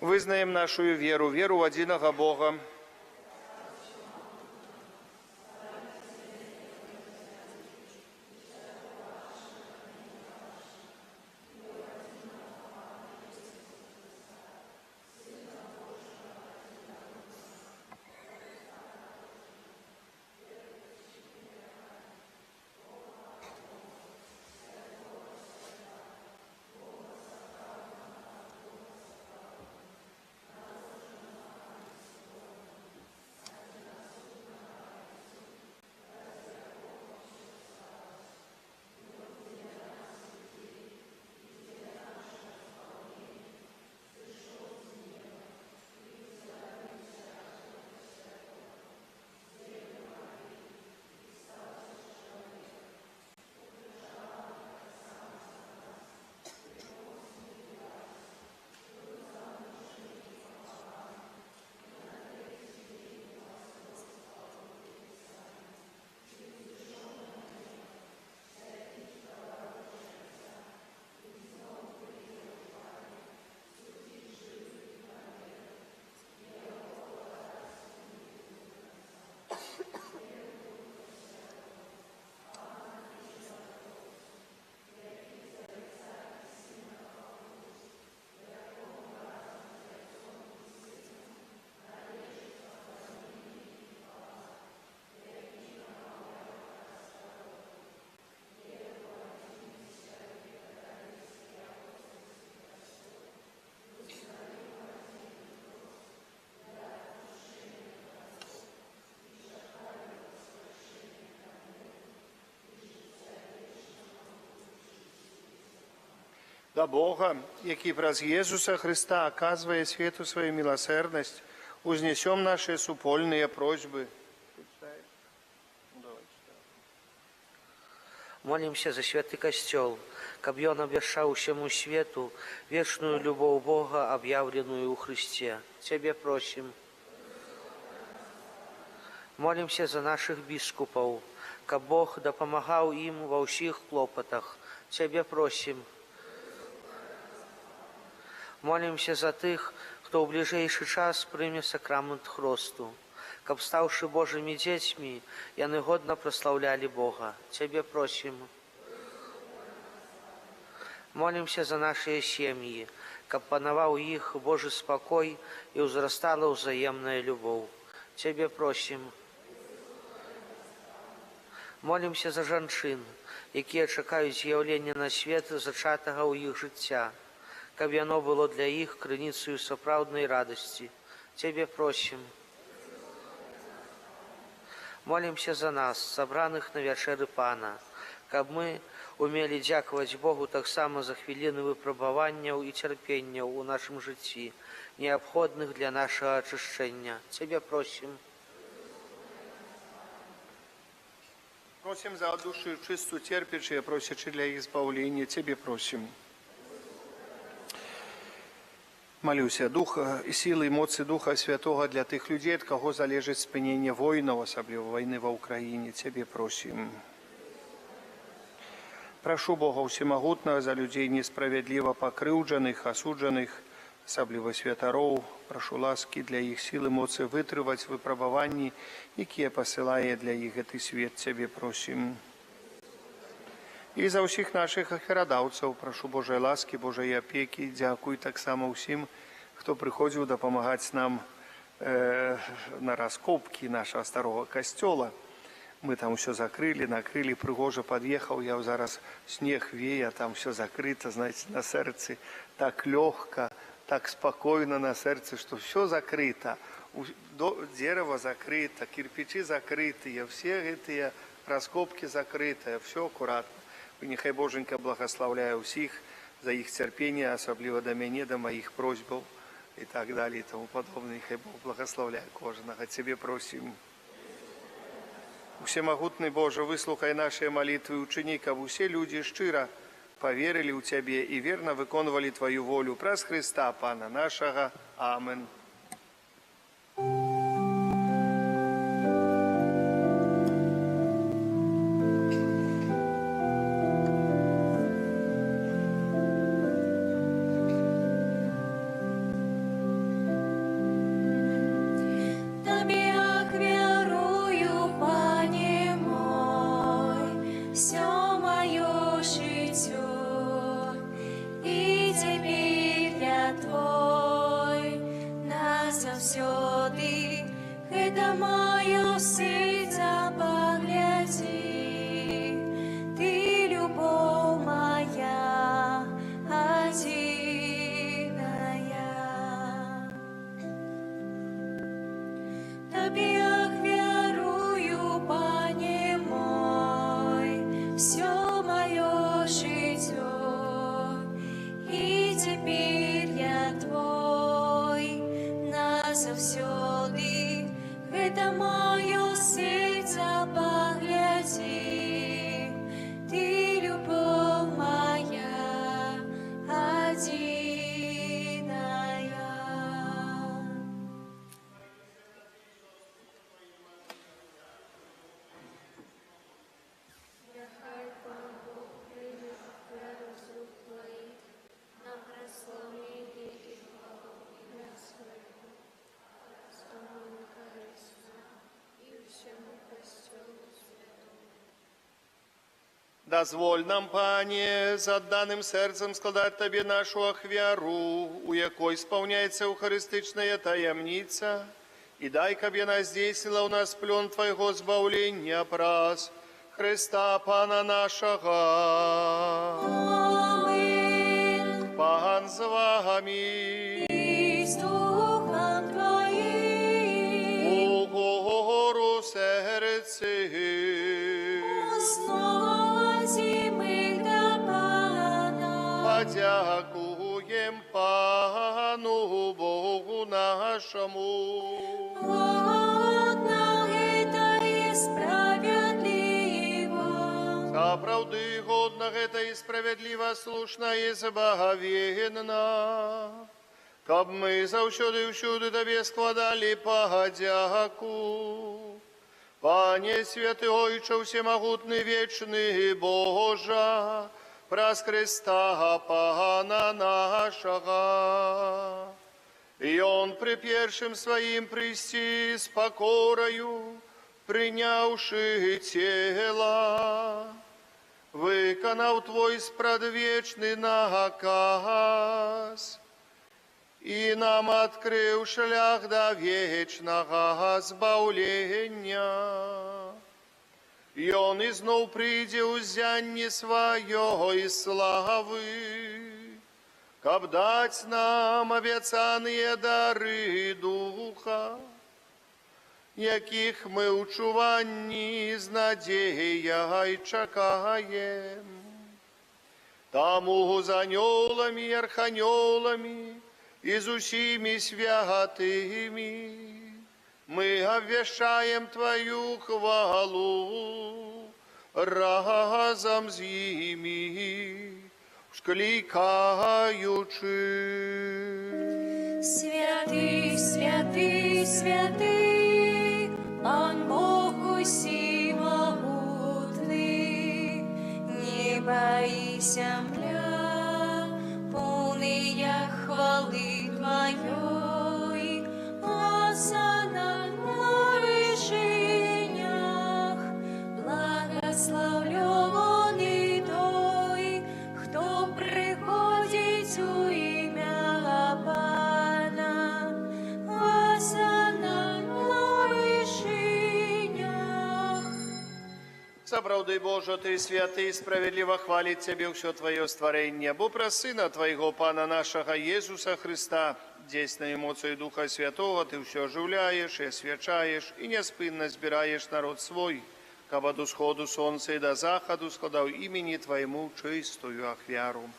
Вызнаем нашу веру, веру в адзінага Бога, да Бога, які праз Езуса Христа аказвае свету сваю міласэрнасць, узнесем наши супольныя просьбы. Молимся за святы касцёл, каб ён абвяшчаў усяму свету вечную любоў Бога, аб'яўленую ў Христе. Цябе просім. Молимся за наших біскупаў, каб Бог дапамагаў ім ва ўсіх клопатах. Цябе просім. Молимся за тых, хто ў бліжэйшы час прыме сакрамент хросту, каб, стаўшы Божымі дзецьмі, яны годна праслаўлялі Бога. Цябе просім. Молимся за нашыя сем'і, каб панаваў іх Божы спакой і ўзрастала ўзаемная любоў. Цябе просім. Молімся за жанчын, якія чакаюць з'яўлення на свет зачатага ў іх жыцця, каб яно было для іх крыніцаю сапраўднай радасці. Цябе просім. Молімся за нас, сабраных на вячэры Пана, каб мы умелі дзякаваць Богу таксама за хвіліны выпрабаванняў і цярпенняў у нашым жыцці, неабходных для нашага ачышчэння. Цябе просім. Просим за душу чистую, терпящие, просячи для их избавления. Тебе просим. Молюся, Духа и силы, эмоции Духа Святого для тех людей, от кого залежит спынение воинов, особенно войны в Украине. Тебе просим. Прошу Бога Всемогутного за людей несправедливо покрыўджаных, осудженных, особливо святароў. Прошу ласки для их сил, эмоций вытрывать выпробований, якія посылае для их гэты свет. Тебе просим. І за ўсіх наших ахвярадаўцаў прашу Божай ласки, Божай апекі. Дзякуй таксама ўсім, хто прыходзіў дапамагаць нам на раскопкі нашего старого касцёла. Мы там все закрыли, накрыли, прыгожа подъехал, я зараз снег вея, там все закрыто, знаете, на сердце так легко, так спокойно на сердце, что все закрыто. Дерево закрыто, кирпичи закрытые, все эти раскопки закрытые, все аккуратно. И нехай Боженька благословляю всех за их терпение, особливо до меня, до моих просьб и так далее и тому подобное. Нехай Бог благословляет кожного. Тебе просим. Всемогутный Боже, выслухай наши молитвы, учини, каб все люди щиро поверили у Тебе и верно выконывали Твою волю. Праз Христа, Пана нашего. Амин. Дозволь нам, Пане, з отданным сердцем складать Тебе нашу ахвяру, у якой исполняется Eucharistyczная таямница, и дай, каб яна здійснила у нас плен Твоего збавлення праз Христа Пана нашего. Амин. Пан з вами. И с Духом Твоим. У гору сердце. Подякуем Пану Богу нашему. Годно это и справедливо. Заправды годно это и справедливо, слушно и збагавенна. Каб мы заўсёды і ўсюды Тебе складали подяку. Пане святый Ойче всемогутный вечный Божа, праз Христа Пана нашего. И Он при першим Своим прийсти с покорою, принявши тело, виконав Твой спрадвечный наказ, и нам открыл шлях до вечного збавления. И Он ён ізноў прыйдзе ў ззянні сваёго і славы, каб даць нам абяцаныя дары духа, якіх мы ў чуванні з надзеяй чакаем. Таму з анёламі і арханёламі і з усімі святымі мы абвяшчаем Тваю хвалу разам з імі, скликаючи. Святий, святий, святий, Пан Бог усімогутний, неба і земля, повния хвали Твоей, осана на вершинях, благословлений той, хто приходить у ім'я Пана, осана на вершинях. Сапраўды, Божа, Ты святы, справедливо хвалить Тебе ўсё Твое створение, бо про Сына Твоего, Пана нашего Иисуса Христа, дійсною емоцією Духа Святого, Ти все оживляєш і освячаєш, і неспинно збираєш народ свой, каб от усходу сонця і до заходу складав імені Твоєму чистую ахвяру.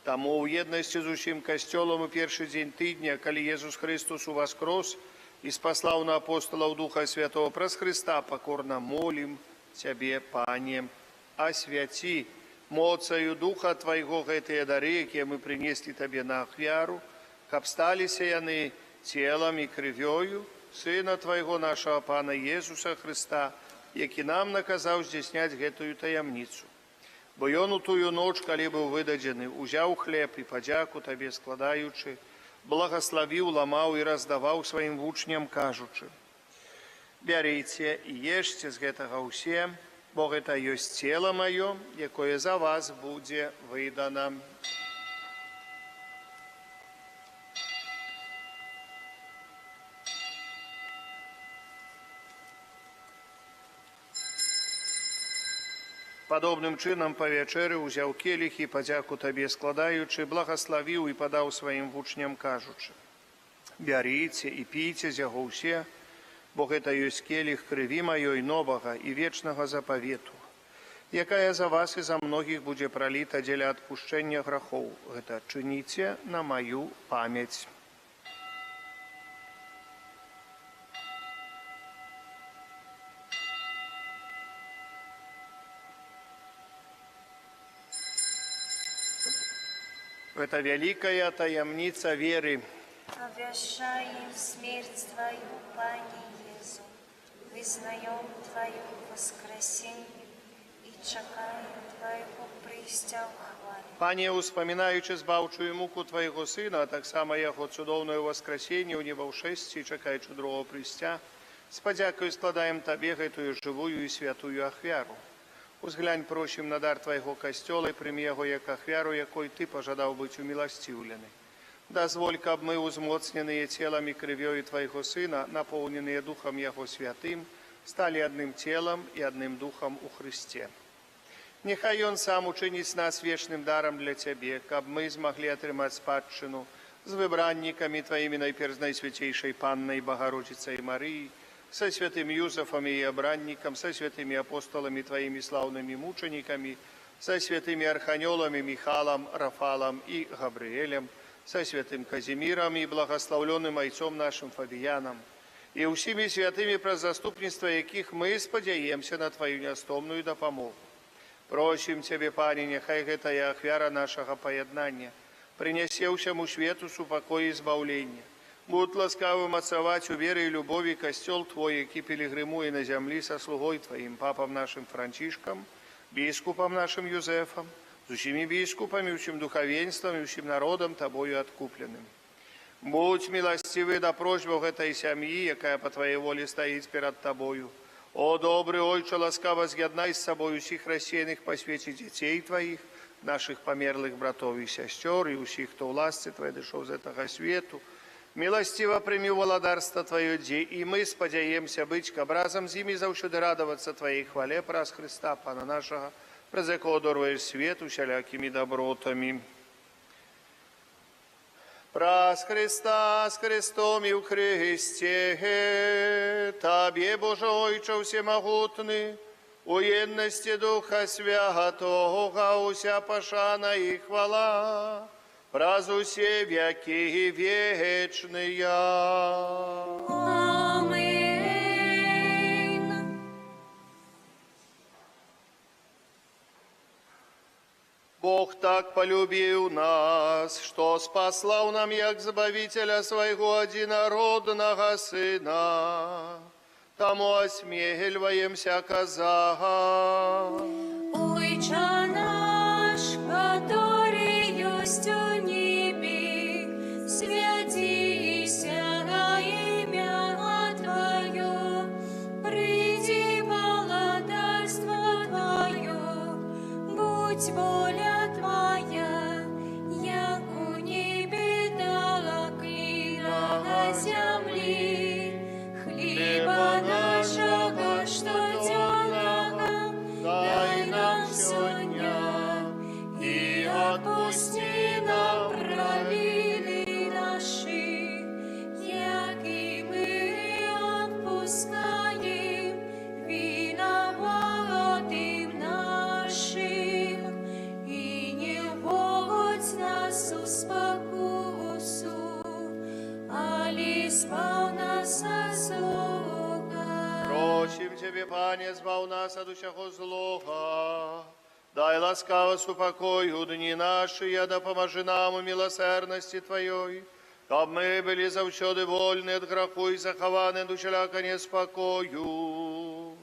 Тому у єдності з усім костьолом у перший день тижня, коли Єсус Христос воскрес і спаслав на апостолов Духа Святого, прос Христа покорно молим Тебе, Пане, освяти моцею Духа Твоего гэтыя дары, якія мы принесли Тебе на ахвяру, каб сталіся яны телом і крывёю Сына Твоего нашего Пана Иисуса Христа, які нам наказаў здзяйсняць гэтую таямніцу. Бо ён у тую ноч, калі быў выдадзены, узяў хлеб і падзяку Табе складаючы, благословіў, ламаў і раздаваў сваім вучням, кажучы: «Бярыце і ешце з гэтага ўсе, бо гэта ёсць цела маё, якое за вас будзе выдана». Падобным чынам па вячэры ўзяў келіх і падзяку Табе складаючы, благословіў і падаў сваім вучням, кажучы: «Бярыце і пійце з яго ўсе, бо гэта ёсць келіх крыві маёй новага і вечнага запавету, якая за вас і за многіх будзе праліта дзеля адпушчэння грахоў. Гэта чыніце на маю памяць». Это великая таямница веры. Обвящаем смерть Твою, Пане Иису, визнаем Твое воскресение и чекаем Твоего прийстя в хвале. Пане, успоминаючи збавчую муку Твоего Сына, а так само Його чудовное воскресение у небовшествии, чекаючи другого прийстя, с подякою складаем Тебе гэтую живую и святую ахвяру. Узглянь, просим, на дар Твоего костела и прими его як ахвяру, якой Ты пожадал быть умилостивлены. Дозволь, каб мы, узмоцненные телом и кровью Твоего Сына, наполненные Духом Его Святым, стали одним телом и одним Духом у Христе. Нехай Он сам учинить нас вечным даром для Тебе, каб мы смогли отрымать спадщину с выбранниками Твоими найперз Найсвятейшей Панной Богородицей Марии, со святым Юзефом и обранником, со святыми апостолами Твоими славными мучениками, со святыми арханелами Михалом, Рафалом и Габриэлем, со святым Казимиром и благословленным отцом нашим Фабияном, и усими святыми, про заступництво яких мы спадзяемся на Твою нястомную допомогу. Просим Тебе, Пане, нехай гэтая ахвяра нашага поєднання принесе усяму свету супокой и избавление. Будь ласкавым отцовать у веры и любови костел Твой, який пилигримує на землі со слугой Твоим, папом нашим Францишком, бискупом нашим Юзефом, с усими бискупами, усим духовенством и усим народом Тобою откупленным. Будь милостивый до просьбов этой семьи, якая по Твоей воле стоит перед Тобою. О, добрый Отче, ласкаво з'єднай с собой усіх рассеянных по свете детей Твоих, наших померлых братов и сестер, и усіх, кто в ласці Твоей дошел з этого свету, Милостиво прими владарство Твое, и мы сподяемся быть к образом зими завсюди радоваться Твоей хвале, праз Христа, Пана нашего, праз якого дорваешь свет усялякими добротами. Праз Христа с Христом и в Христе, Тебе, Боже Ойче всемогутный, уедности Духа Святого, уся пошана и хвала, праз усе веки вечные. Аминь. Бог так полюбил нас, что спаслал нам, як Збавителя Своего одинородного Сына, тому осмеливаемся казать. Ойче наш, который есть у небе, святися на имя Твое, приди владарство Твое, будь воля Твоя, як у небе так и на земле. Хлеба нашего штоденного дай нам сегодня, и отпусти нам провины наши, як и мы отпускаем виноватым нашим, и не вводь нас в спокусу, али избав нас от злого. Просим Тебе, Пане, збав нас от усякого злого. Дай ласкавость упокою дни наши, да поможи нам у милосердности Твоей, каб мы были завсёды вольны от греху и захованы от усяляка неспокою.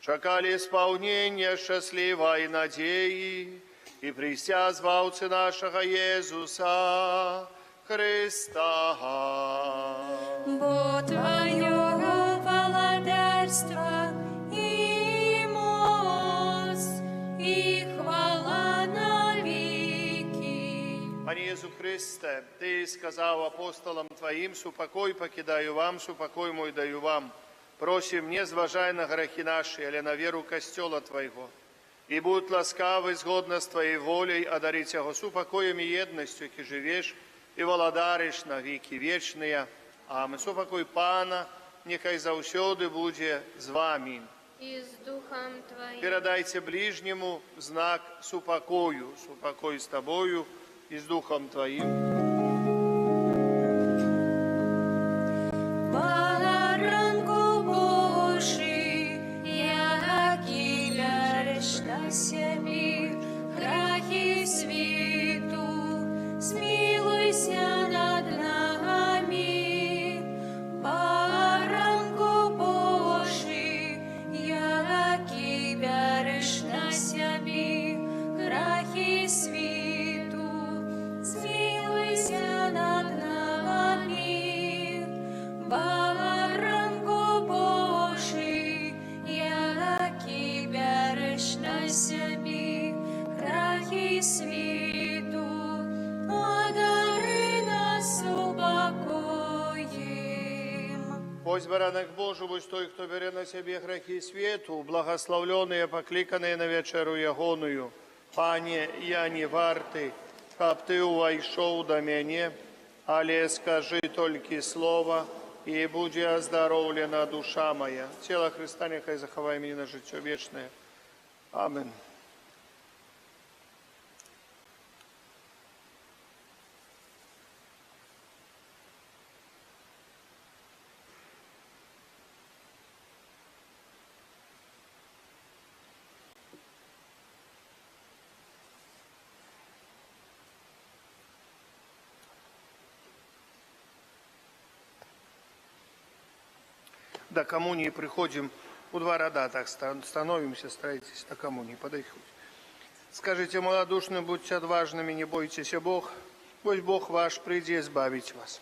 Чекали исполнения счастливой надеи, и прися звавцы нашего Иисуса Христа. Бо Твое владарство и моц, и хвала навеки. Пане Иисус Христе, Ты сказал апостолам Твоим, «Супокой покидаю вам, супокой мой даю вам». Просим, не зважай на грехи наши, але на веру костела Твоего. И будь ласкавый, згодно с Твоей волей, одарить его супокоем и едностью, яки живешь, и владариш на веки вечные. Амин. Супокой Пана, нехай завсёды буде з вами. И с Духом Твоим. Передайте ближнему знак супокою. Супокой с тобою и с Духом Твоим. Баранку Божий, який ляжеш на себе, грехи світу, змилуйся над нами. Баранку Божий, який береш на себе, грехи світу, змилуйся над нами. Баранку Божий, який береш на себе, грехи світу, одари нас упокоєм. Пусть баранок Божий, будь той, кто бере на себе грехи свету, благословленные, покликанные на вечеру ягоную. Пане, я не вартый, каб Ты увайшов до меня, але скажи только слово, и буде оздоровлена душа моя. Тело Христа нехай заховай меня на життя вечное. Амин. До коммунии приходим, у два ряда так становимся, старайтесь до коммунии подойти. Скажите, малодушным, будьте отважными, не бойтесь Бог, пусть Бог ваш приди избавить вас.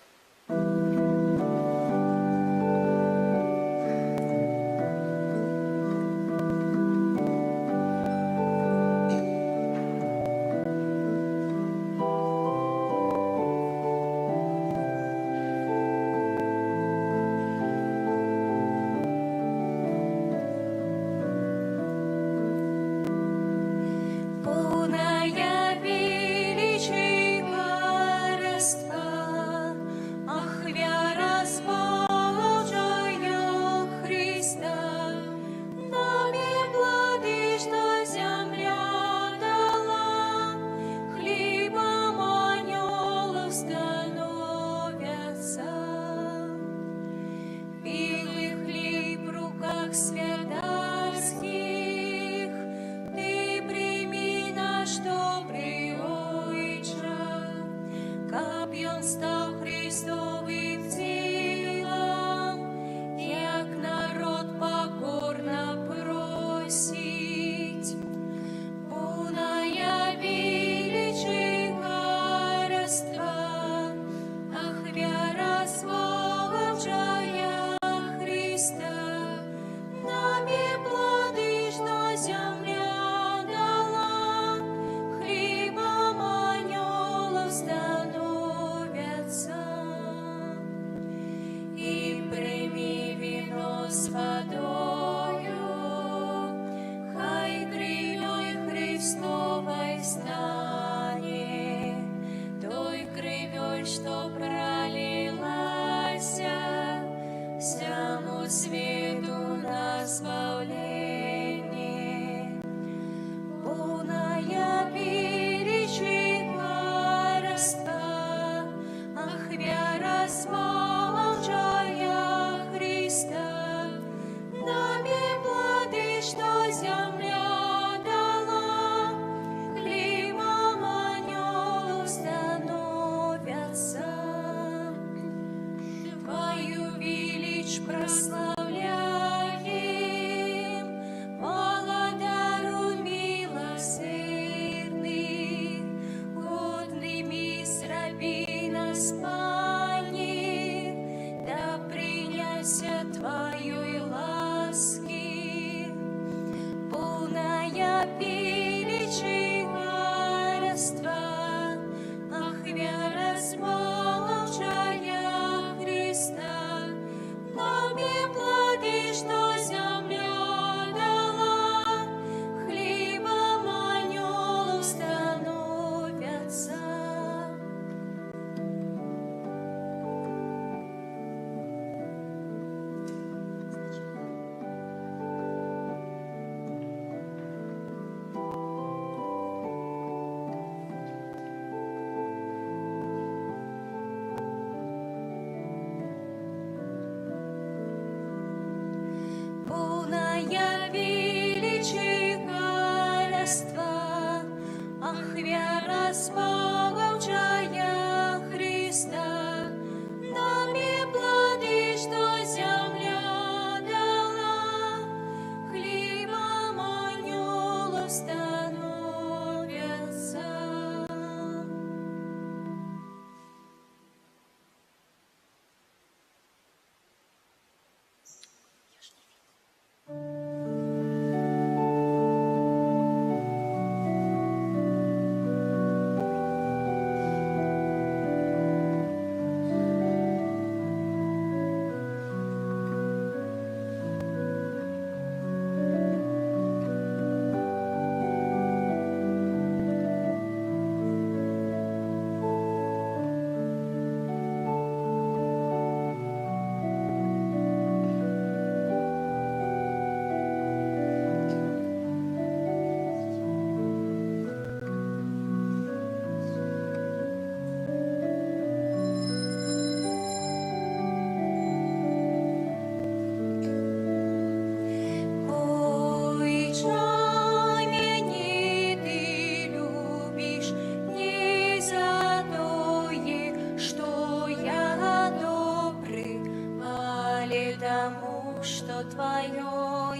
величи царства, ах, вера смолчая Христа, Тебе плоды, что земля дала, хлебом анёлов становятся. Полная величи царства, ах, вера смолчая Христа, Тебе плоды, что земля дала, хлебом анёлов становятся. Ой, меня ты любишь не за тое, что я добрый, али тому, что твое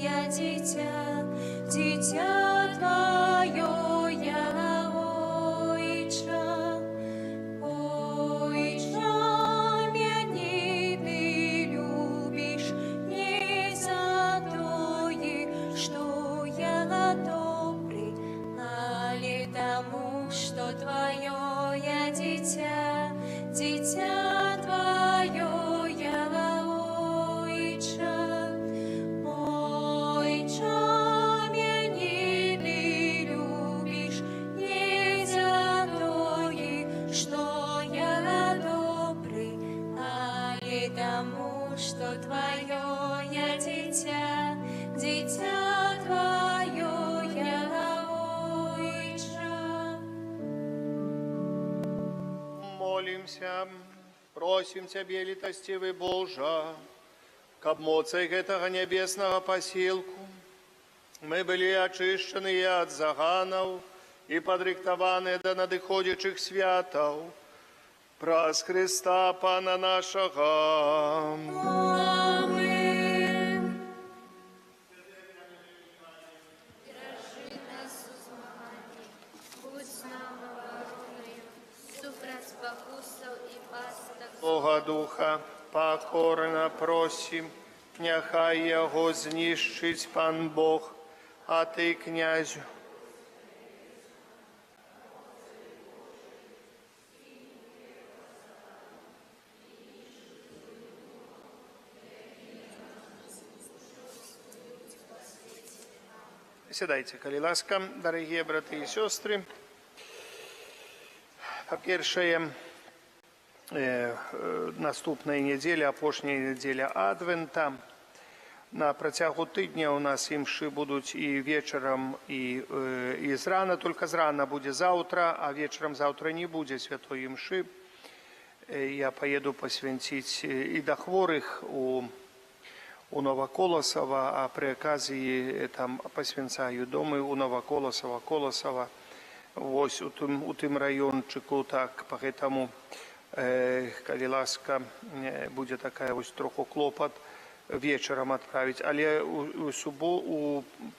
я дитя, дитя твое я ойча. Ойча, меня ты любишь не за тое, что я добрый, али тому, что твое я дитя, дитя твое я ойча. Ойча, меня ты любишь не за тое, что я добрый, али тому, что твое я дитя, дитя твое я ойча. Молимся, просим Тебе, литостивый Божа, каб моцей гэтага небесного посилку мы были очищены от заганов и подрыхтованы до надыходячих святов, праз Христа Пана нашего. Амин. Держи нас у змаганні, будь з нами вороною, супроць спокусов і пасток. Бога Духа покорно просим, нехай Його знищить Пан Бог, а Ти, князю, сідайте, коли ласка, дорогі брати і сестри. По-перше, наступная неделя, апошняя неделя Адвента. На працягу тыдня у нас імшы будуць і вечарам, і зрана, только зрана будзе заўтра, а вечарам заўтра не будзе святой імшы. Я поеду посвянціць і да хворых у Новоколосова, а при оказии там посвянцаю домы у Новоколосова, Колосова, вось у тым райончику, так, поэтому, калі ласка, будзе такая вось троху клопат вечарам адправіць, але у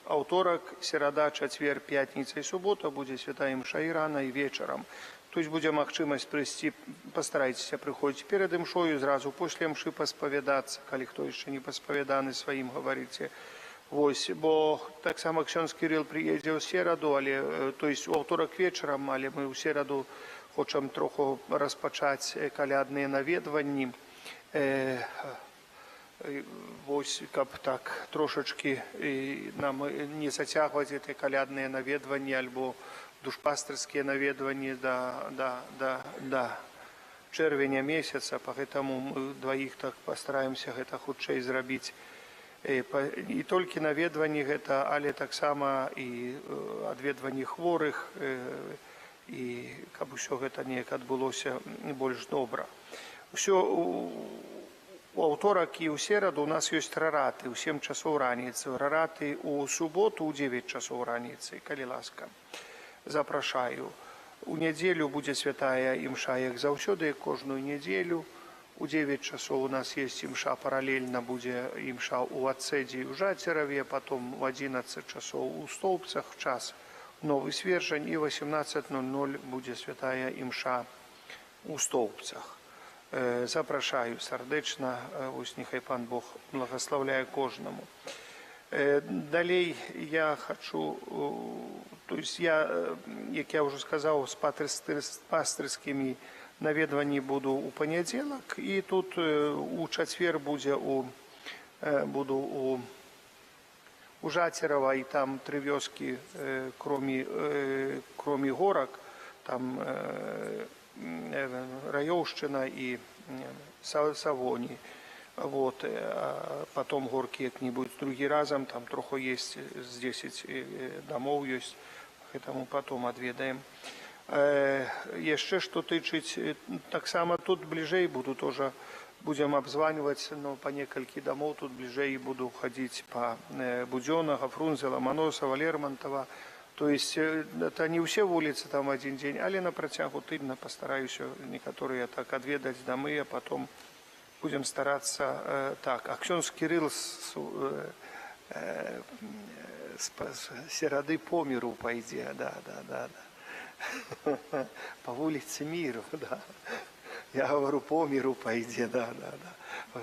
аўторак, серада, чацвер, пятніца і субота будзе святая імша і рана, і вечарам. То есть будзе магчымасць прыйсці, пастарайцеся прыходзіць перад імшою, зразу пасля імшы паспавядацца, калі хто яшчэ не паспавяданы сваім, гаварыце, Вось, бо таксама ксёндз Кірыл прыедзе ў сераду, але, то есть у аўторак вечарам, але мы ў сераду хочам троху распачаць калядныя наведванні. Вось, каб так трошачкі нам не зацягваць гэтыя калядныя наведванні альбо душпастырскія наведванні да чэрвеня месяца, пагэтаму мы дваіх так пастараемся гэта хутчэй зрабіць. І толькі наведванні гэта, але таксама і адведванні хворых, і каб усё гэта неяк адбылося больш добра. Усё у аўторак і ў сераду у нас ёсць рараты ў 7 часоў раніцы, рараты ў суботу ў 9 часоў раніцы, калі ласка. Запрашаю. У нядзелю будзе святая імша, як заўсёды, кожную нядзелю. У 9 часов у нас есть имша, параллельно будет имша у Отцеде и у Жатерове, потом в 11 часов у Столбцах, в час Новый Свержень, и в 18:00 будет святая имша у Столбцах. Запрашаю сардечно, ось нехай Пан Бог благословляє кожному. Далей я хочу, то есть я, як я уже сказал, с пастырскими наведванні буду у панядзелак, і тут у чацвер буду у Жатерова, і там 3 вёскі, кромі горак, там Раёўшчына і Савоні. Вот, а потом горки як-нибудь другі разом, там троху есть, з 10 домов есть, поэтому потом отведаем. Яшчэ што тычыць, таксама тут бліжэй буду тоже, будем обзванивать, но по некалькі домов тут бліжэй буду ходить по Будённага, Фрунзела, Моносова, Лермонтова. То есть это не все улицы там один день, але на працягу тыдня постараюсь некоторые так отведать домы, а потом будем стараться так. А ксёндз Кірыл с серады по миру пойдзе, да. По улице Миру, да. Я говорю, по миру пойдзе, да.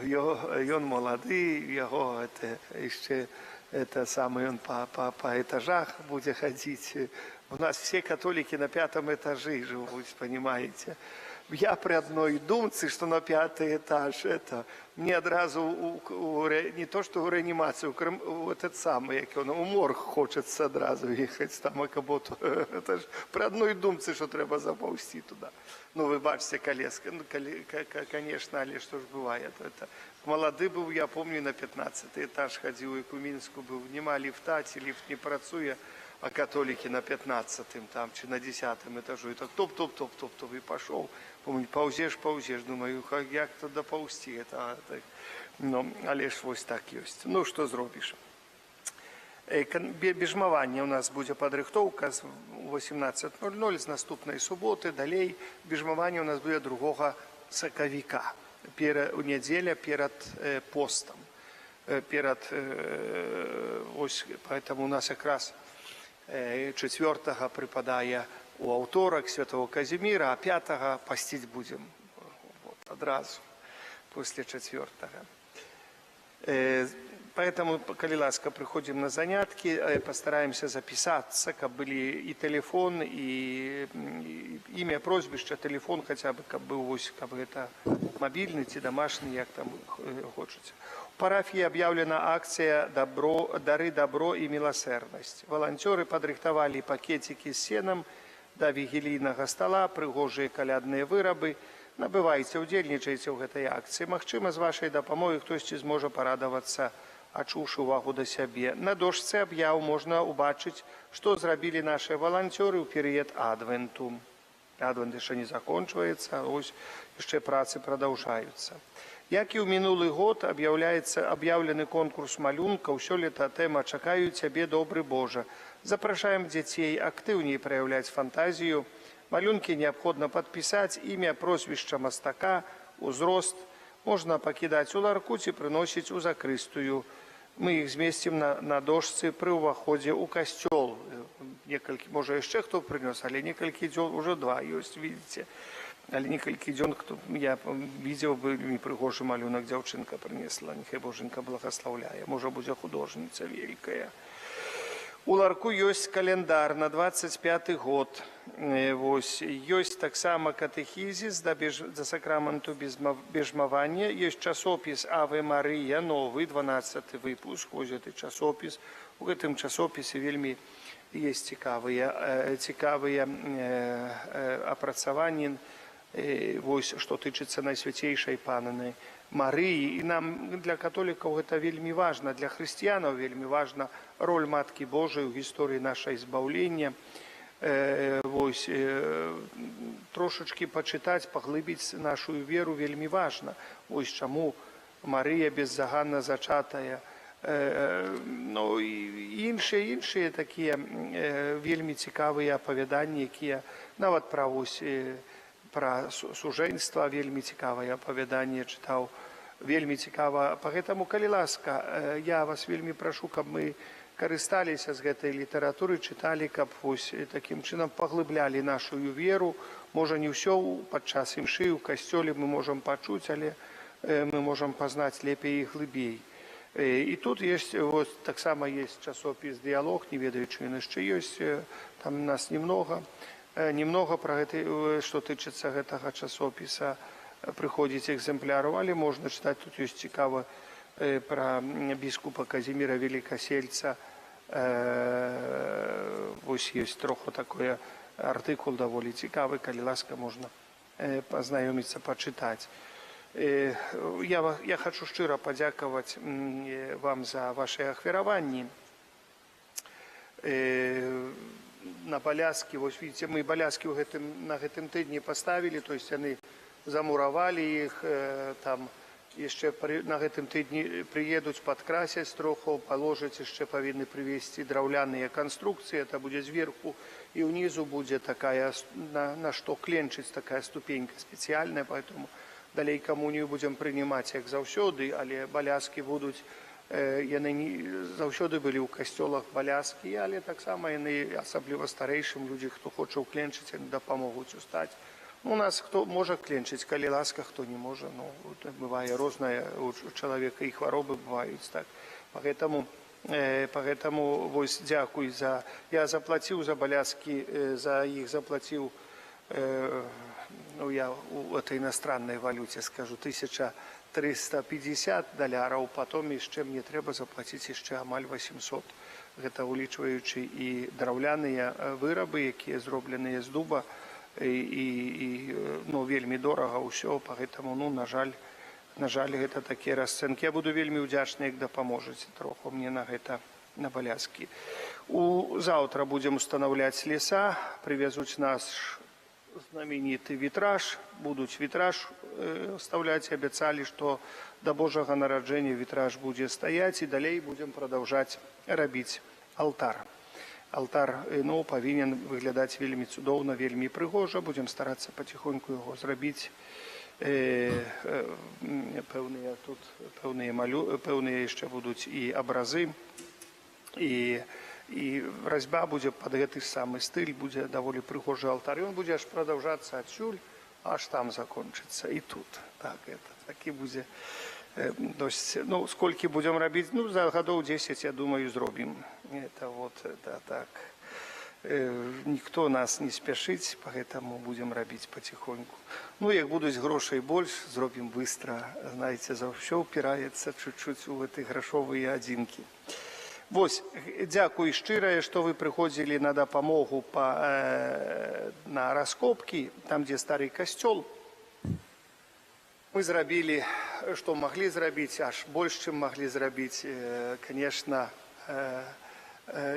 Ён молоды, его это еще это самый, он по этажах будет ходить. У нас все католики на 5-м этаже живут, понимаете. Я при одной думце, что на 5-й этаж, это мне одразу не то, что в реанимацию, вот это самое, як он, у морг хочется одразу ехать, там акаботу. Это ж при одной думце, что треба заползти туда. Ну, вы бачите, колеска, ну, конечно, але что ж бывает. Это молодый был, я помню, на 15-й этаж ходил, и по Минску был, нема лифта, лифт не працує, а католики на 15-м там, чи на 10-м этажу, и так топ, и пошел. Помню, паузеш, думаю, як то доползти, это, ну, але ж ось так есть. Ну, что зробишь? Біжмаванне у нас буде падрыхтоўка з 18:00 з наступнай суботы. Далей біжмаванне у нас буде 2 сакавіка, у нядзеля перад постом. Ось, поэтому у нас якраз 4-го припадає у аўторак Святого Казіміра, а 5-го пасціць будем вот, одразу после 4-го. Поэтому, коли ласка, приходим на занятки, постараемся записаться, как были и телефон, и имя, прозвище, телефон хотя бы, как был, как бы это мобильный, и домашний, як там хочется. В парафии объявлена акция «Дары, добро и милосердность». Волонтеры подрыхтовали пакетики с сеном до вигилийного стола, пригожие калядные вырабы. Набывайте, удзельнічайце ў гэтай акцыі. Магчыма, з вашай дапамогай хтосьці зможа парадавацца, ачуўшы увагу да сябе. На дошцы аб'яў можна убачыць, што зрабілі наши волонтеры ў перыяд адвенту. Адвент яшчэ не закончваецца, ось яшчэ працы прадаўжаюцца. Як і ў мінулы год аб'яўлены конкурс малюнкаў, сёлета тэма «Чакаю цябе, добры Божа». Запрашаем дзяцей актыўней праяўляць фантазію. Малюнкі неабходна падпісаць, імя, прозвішча мастака, узрост. Можна пакідаць у ларку ці прыносіць у закрыстую. Мы іх змесцім на дошцы пры ўваходзе ў касцёл. Некалькі, можа, яшчэ хто прынёс, але некалькі дзёл, уже 2 ёсць, видите. Але некалькі дзён я видел, вельмі прыгожы малюнак дзяўчынка прынесла, няхай Боженька благословляе, можа будзе художніца великая. У ларку ёсць календар на 25 год. Вось, ёсць таксама катэхізіс да сакраменту бежмавання, ёсць часопіс Аве Марыя, новы, 12 выпуск, вось гэты часопіс. У гэтым часопісе вельмі ёсць цікавыя апрацаванні, вось, што тычыцца Найсвяцейшай Панны Марыі. І нам, для католікаў, гэта вельмі важна, для хрысціянаў вельмі важна роль Маткі Божай у гісторыі нашай збаўлення. Вось, трошачкі пачытаць, паглыбіць нашу веру вельмі важна. Вось чаму Марыя беззаганна зачатая. Ну, і іншыя такія вельмі цікавыя апавяданні, якія нават пра сужэнства, вельмі цікавае апавяданне чытаў, вельмі цікава. Пагэтаму, калі ласка, я вас вельмі прашу, каб мы карысталіся з гэтай літаратуры, чыталі, каб вось такім чынам паглыблялі нашу веру. Можа, не ўсё падчас імшы ў касцёле мы можам пачуць, але мы можам пазнаць лепей і глыбей. І тут есть, вот, таксама есть часопіс «Дыялог», не ведаю, чи ён яшчэ ёсць, там нас немного пра гэта, што тычыцца гэтага часопіса, прыходзіць экземпляраў, але можна чытаць, тут ёсць цікава пра біскупа Казіміра Велікасельца, вось ёсць троху такой артыкул даволі цікавы, калі ласка, можна пазнаёміцца, пачытаць. Я хочу шчыра падзякаваць вам за ваши ахвяраванні. На баляскі, вось видите, мы баляскі на гэтым тыдні паставілі, то есть яны замуравалі іх, там яшчэ на гэтым тыдні прыедуць, падкрасяць троху, паложаць, яшчэ павінны прывезці драўляныя канструкцыі, это будзе зверху, і ўнізу будзе такая, на што кленчыць, такая ступенька спецыяльная, поэтому далей камунію будзем прынимаць, як заўсёды, але баляскі будуць, яны заўсёды былі ў касцёлах баляскі, але таксама яны, асабліва старэйшым людзі, хто хоча ўкленчыць, яны дапамогуць устаць. У нас хто можа кленчыць, калі ласка, хто не можа, ну, бывае рознае, у чалавека і хваробы бываюць, так. Поэтому вось дзякуй за, я заплаціў за баляскі, за іх заплаціў, ну, я у этой иностранной валюте скажу, $1350, потом яшчэ мне трэба заплаціць яшчэ амаль 800. Гэта улічваючы і драўляныя вырабы, якія зробленыя з дуба, і ну, вельмі дорага ўсё, поэтому, ну, на жаль, гэта такія расцэнкі. Я буду вельмі ўдзячны, як дапаможаце троху мне на гэта, на баляскі. Заўтра будзем устанаўляць леса, прывезуць наш знамениты вітраж, будуць вітраж вставляць, абяцалі, што да Божага нараджэння вітраж будзе стаяць, і далей будзем прадаўжаць рабіць алтар. Алтар, ну, павінен выглядаць вельмі цудоўна, вельмі прыгожа, будзем старацца паціхоньку яго зрабіць. Пэўныя яшчэ будуць і абразы, і разьба будзе пад гэты самы стыль, будзе даволі прыгожы алтар. Ён будзе аж прадаўжацца адсюль, аж там закончыцца, і тут. Так, такі будзе досць, ну, сколькі будзем рабіць, ну, за гадоў 10, я думаю, зробім. Это вот, это так. Ніхто нас не спяшыць, поэтому будзем рабіць паціхоньку. Ну, як будуць грошай больш, зробім быстра. Знаеце, за ўсё ўпіраецца чуть-чуть у гэты грашовыя адзінкі. Вось, дзякуй шчырае, што вы прыходзілі на дапамогу на раскопкі, там, дзе стары касцёл. Мы зрабілі, што маглі зрабіць, аж больш, чым маглі зрабіць. Конечно,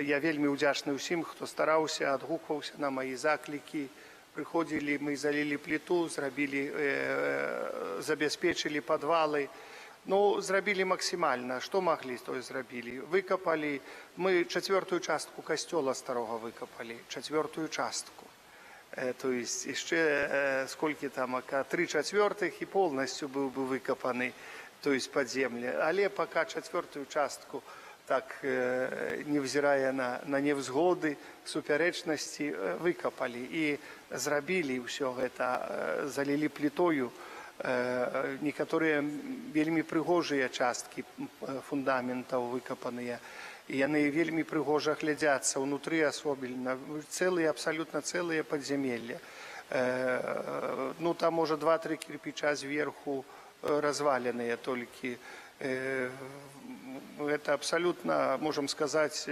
я вельмі ўдзячны ўсім, хто стараўся, адгукваўся на мае заклікі. Прыходзілі, мы залілі пліту, забяспечылі падвалы. Ну, зрабілі максімальна, што маглі, то і зрабілі. Выкапалі, мы 4-ю частку касцёла старога выкапалі, 4-ю частку. То есть, яшчэ сколькі там, 3/4 і полностью быў бы выкапаны, то есть, пад землю. Але пока 4-ю частку так, невзирая на невзгоды, супярэчнасці, выкапалі і зрабілі ўсё гэта, залілі плітою. Некаторыя вельмі прыгожыя часткі фундаментаў выкапаныя. І яны вельмі прыгожа глядзяцца ўнутры асобельна, абсалютна цэлыя падзямеллі. Ну, там, можа, 2-3 кірпіча зверху разваленыя толькі. Это абсалютна, можам сказаць,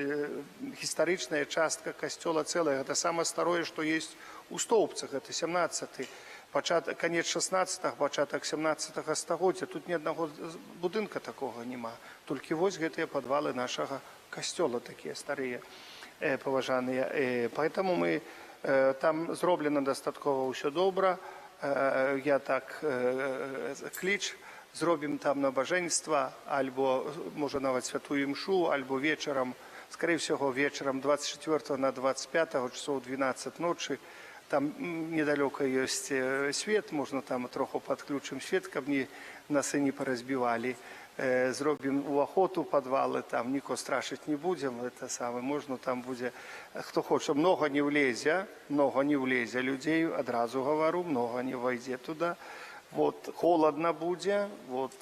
гістарычная частка касцёла цэлая. Гэта самае старое, што ёсць у Стоўбцах, гэта 17-й. Канец 16-го, пачатак 17-го стагоддзя. Тут ні аднаго будынка такога няма. Толькі вось гэтыя падвалы нашага касцёла, такія старыя, паважаныя. Поэтому мы там зроблена дастаткова ўсё добра. Я так кліч, зробім там набажэнства, альбо, можа, нават святую імшу, альбо вечарам, скорее всего, вечарам 24 на 25 часоў 12 ночы. Там недалёка ёсць свет, можна там троху падключым свет, каб нас і не паразбівалі. Зробім уваход у падвалы, там ніко страшыць не будзем, это самае, можна там будзе, хто хоча, много не влезе людзей, адразу гавару, много не войдзе туда. Вот, холодно будзе, вот,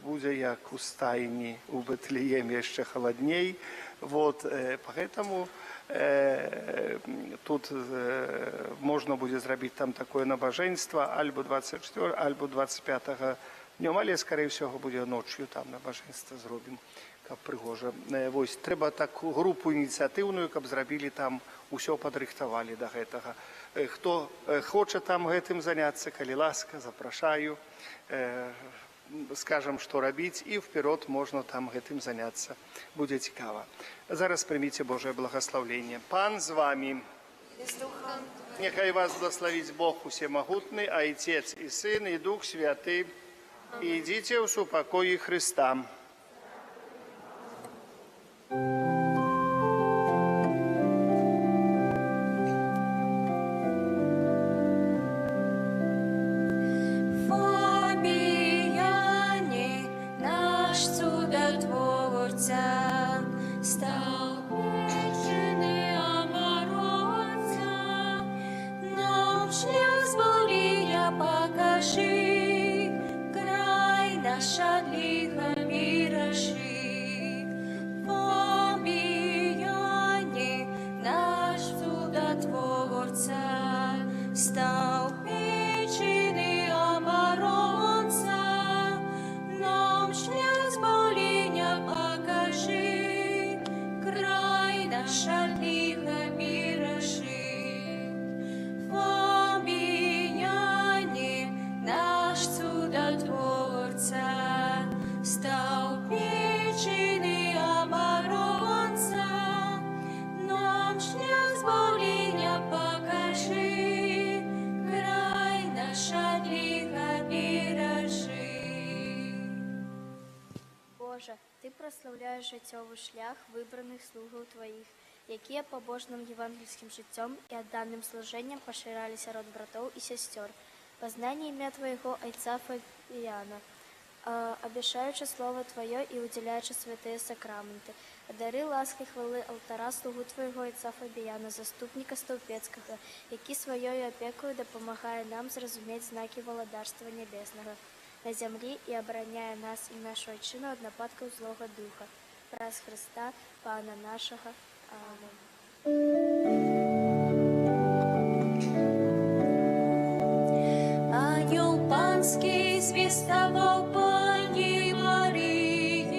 будзе як у стайні, у Бэтлееме яшчэ халадней. Вот, поэтому тут можна будзе зрабіць там такое набажэнства, альбо 24, альбо 25 днём, але, скорее всего, будзе ночью там набажэнства зробім, каб прыгожа. Вось, трэба так групу ініцыятыўную, каб зрабілі там, усё падрыхтавалі да гэтага. Хто хоча там гэтым заняцца, калі ласка, запрашаю, скажам, што рабіць, і вперед можна там гэтым заняцца. Будзе цікава. Зараз прыміце Божае благаслаўленне. Пан з вамі. Няхай вас благословіць Бог усемагутны, Айцец і Сын, і Дух Святы. І ідзіце ў супакоі Хрыста. Ти прославляєш життєвий шлях вибраних слугів Твоїх, які побожним євангельським життям і отданным служением поширялись род братов и сестер. Познание имя Твоего Отца Фабиана, обещаючи Слово Твое и уделяючи святые сакраменты. Одари ласки хвали алтара слугу Твоего Отца Фабіяна, заступника Стовпецького, який своєю опекою допомагає нам зрозуміти знаки володарства небесного на землі і обороняє нас і нашу отчину від нападків злого духа. Праз Христа, Пана нашого. Амінь. Ангел панський звіставав Пані Марії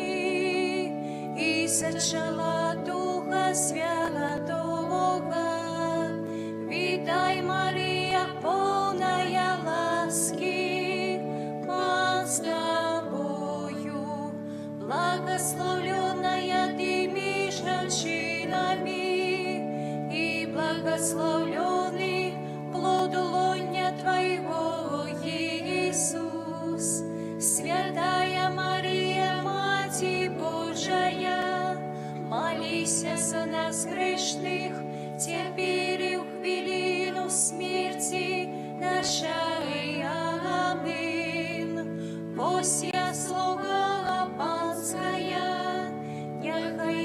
і зачала Духа Святого. Вітай, Марія, повная ласки, Пан з тобою, благословленная ты між женщинами, и благословленный плод лоня Твоего, Иисус. Святая Мария, Мать Божия, молись за нас грешных, теперь и в хвилину смерти нашей. Аминь. Пося слуга панская, нехай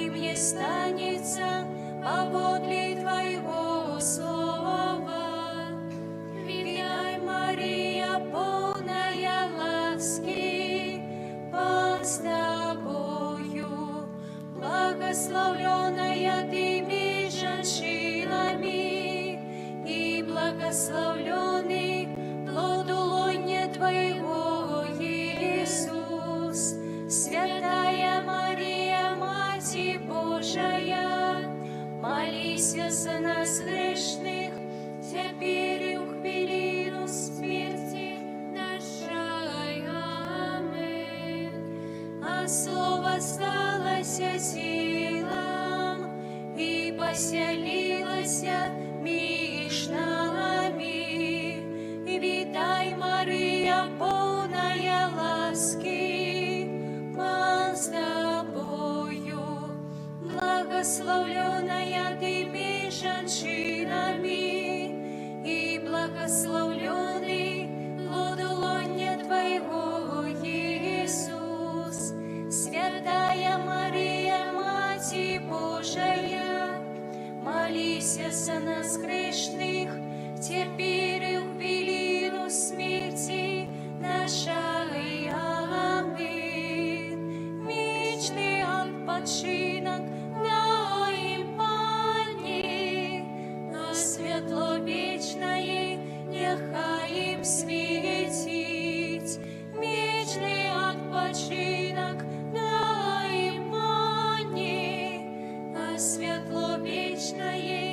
молися за нас грешных, теперь и в хвилину смерти нашей. Аминь. А слово сталось телом и поселилось меж нами. Витай, Мария, полная ласки, Пан с тобою, благословленная ты меж женщинами, и благословленный плод лона Твоего, Иисус. Святая Мария, Матерь Божия, молись за нас грешных, теперь и в хвилину смерти нашей. Аминь. Вечный odpoczynek дай им, Пани, а светло вечное нехай им светить. Вечный odpoczynek дай им, Пани, а светло вечное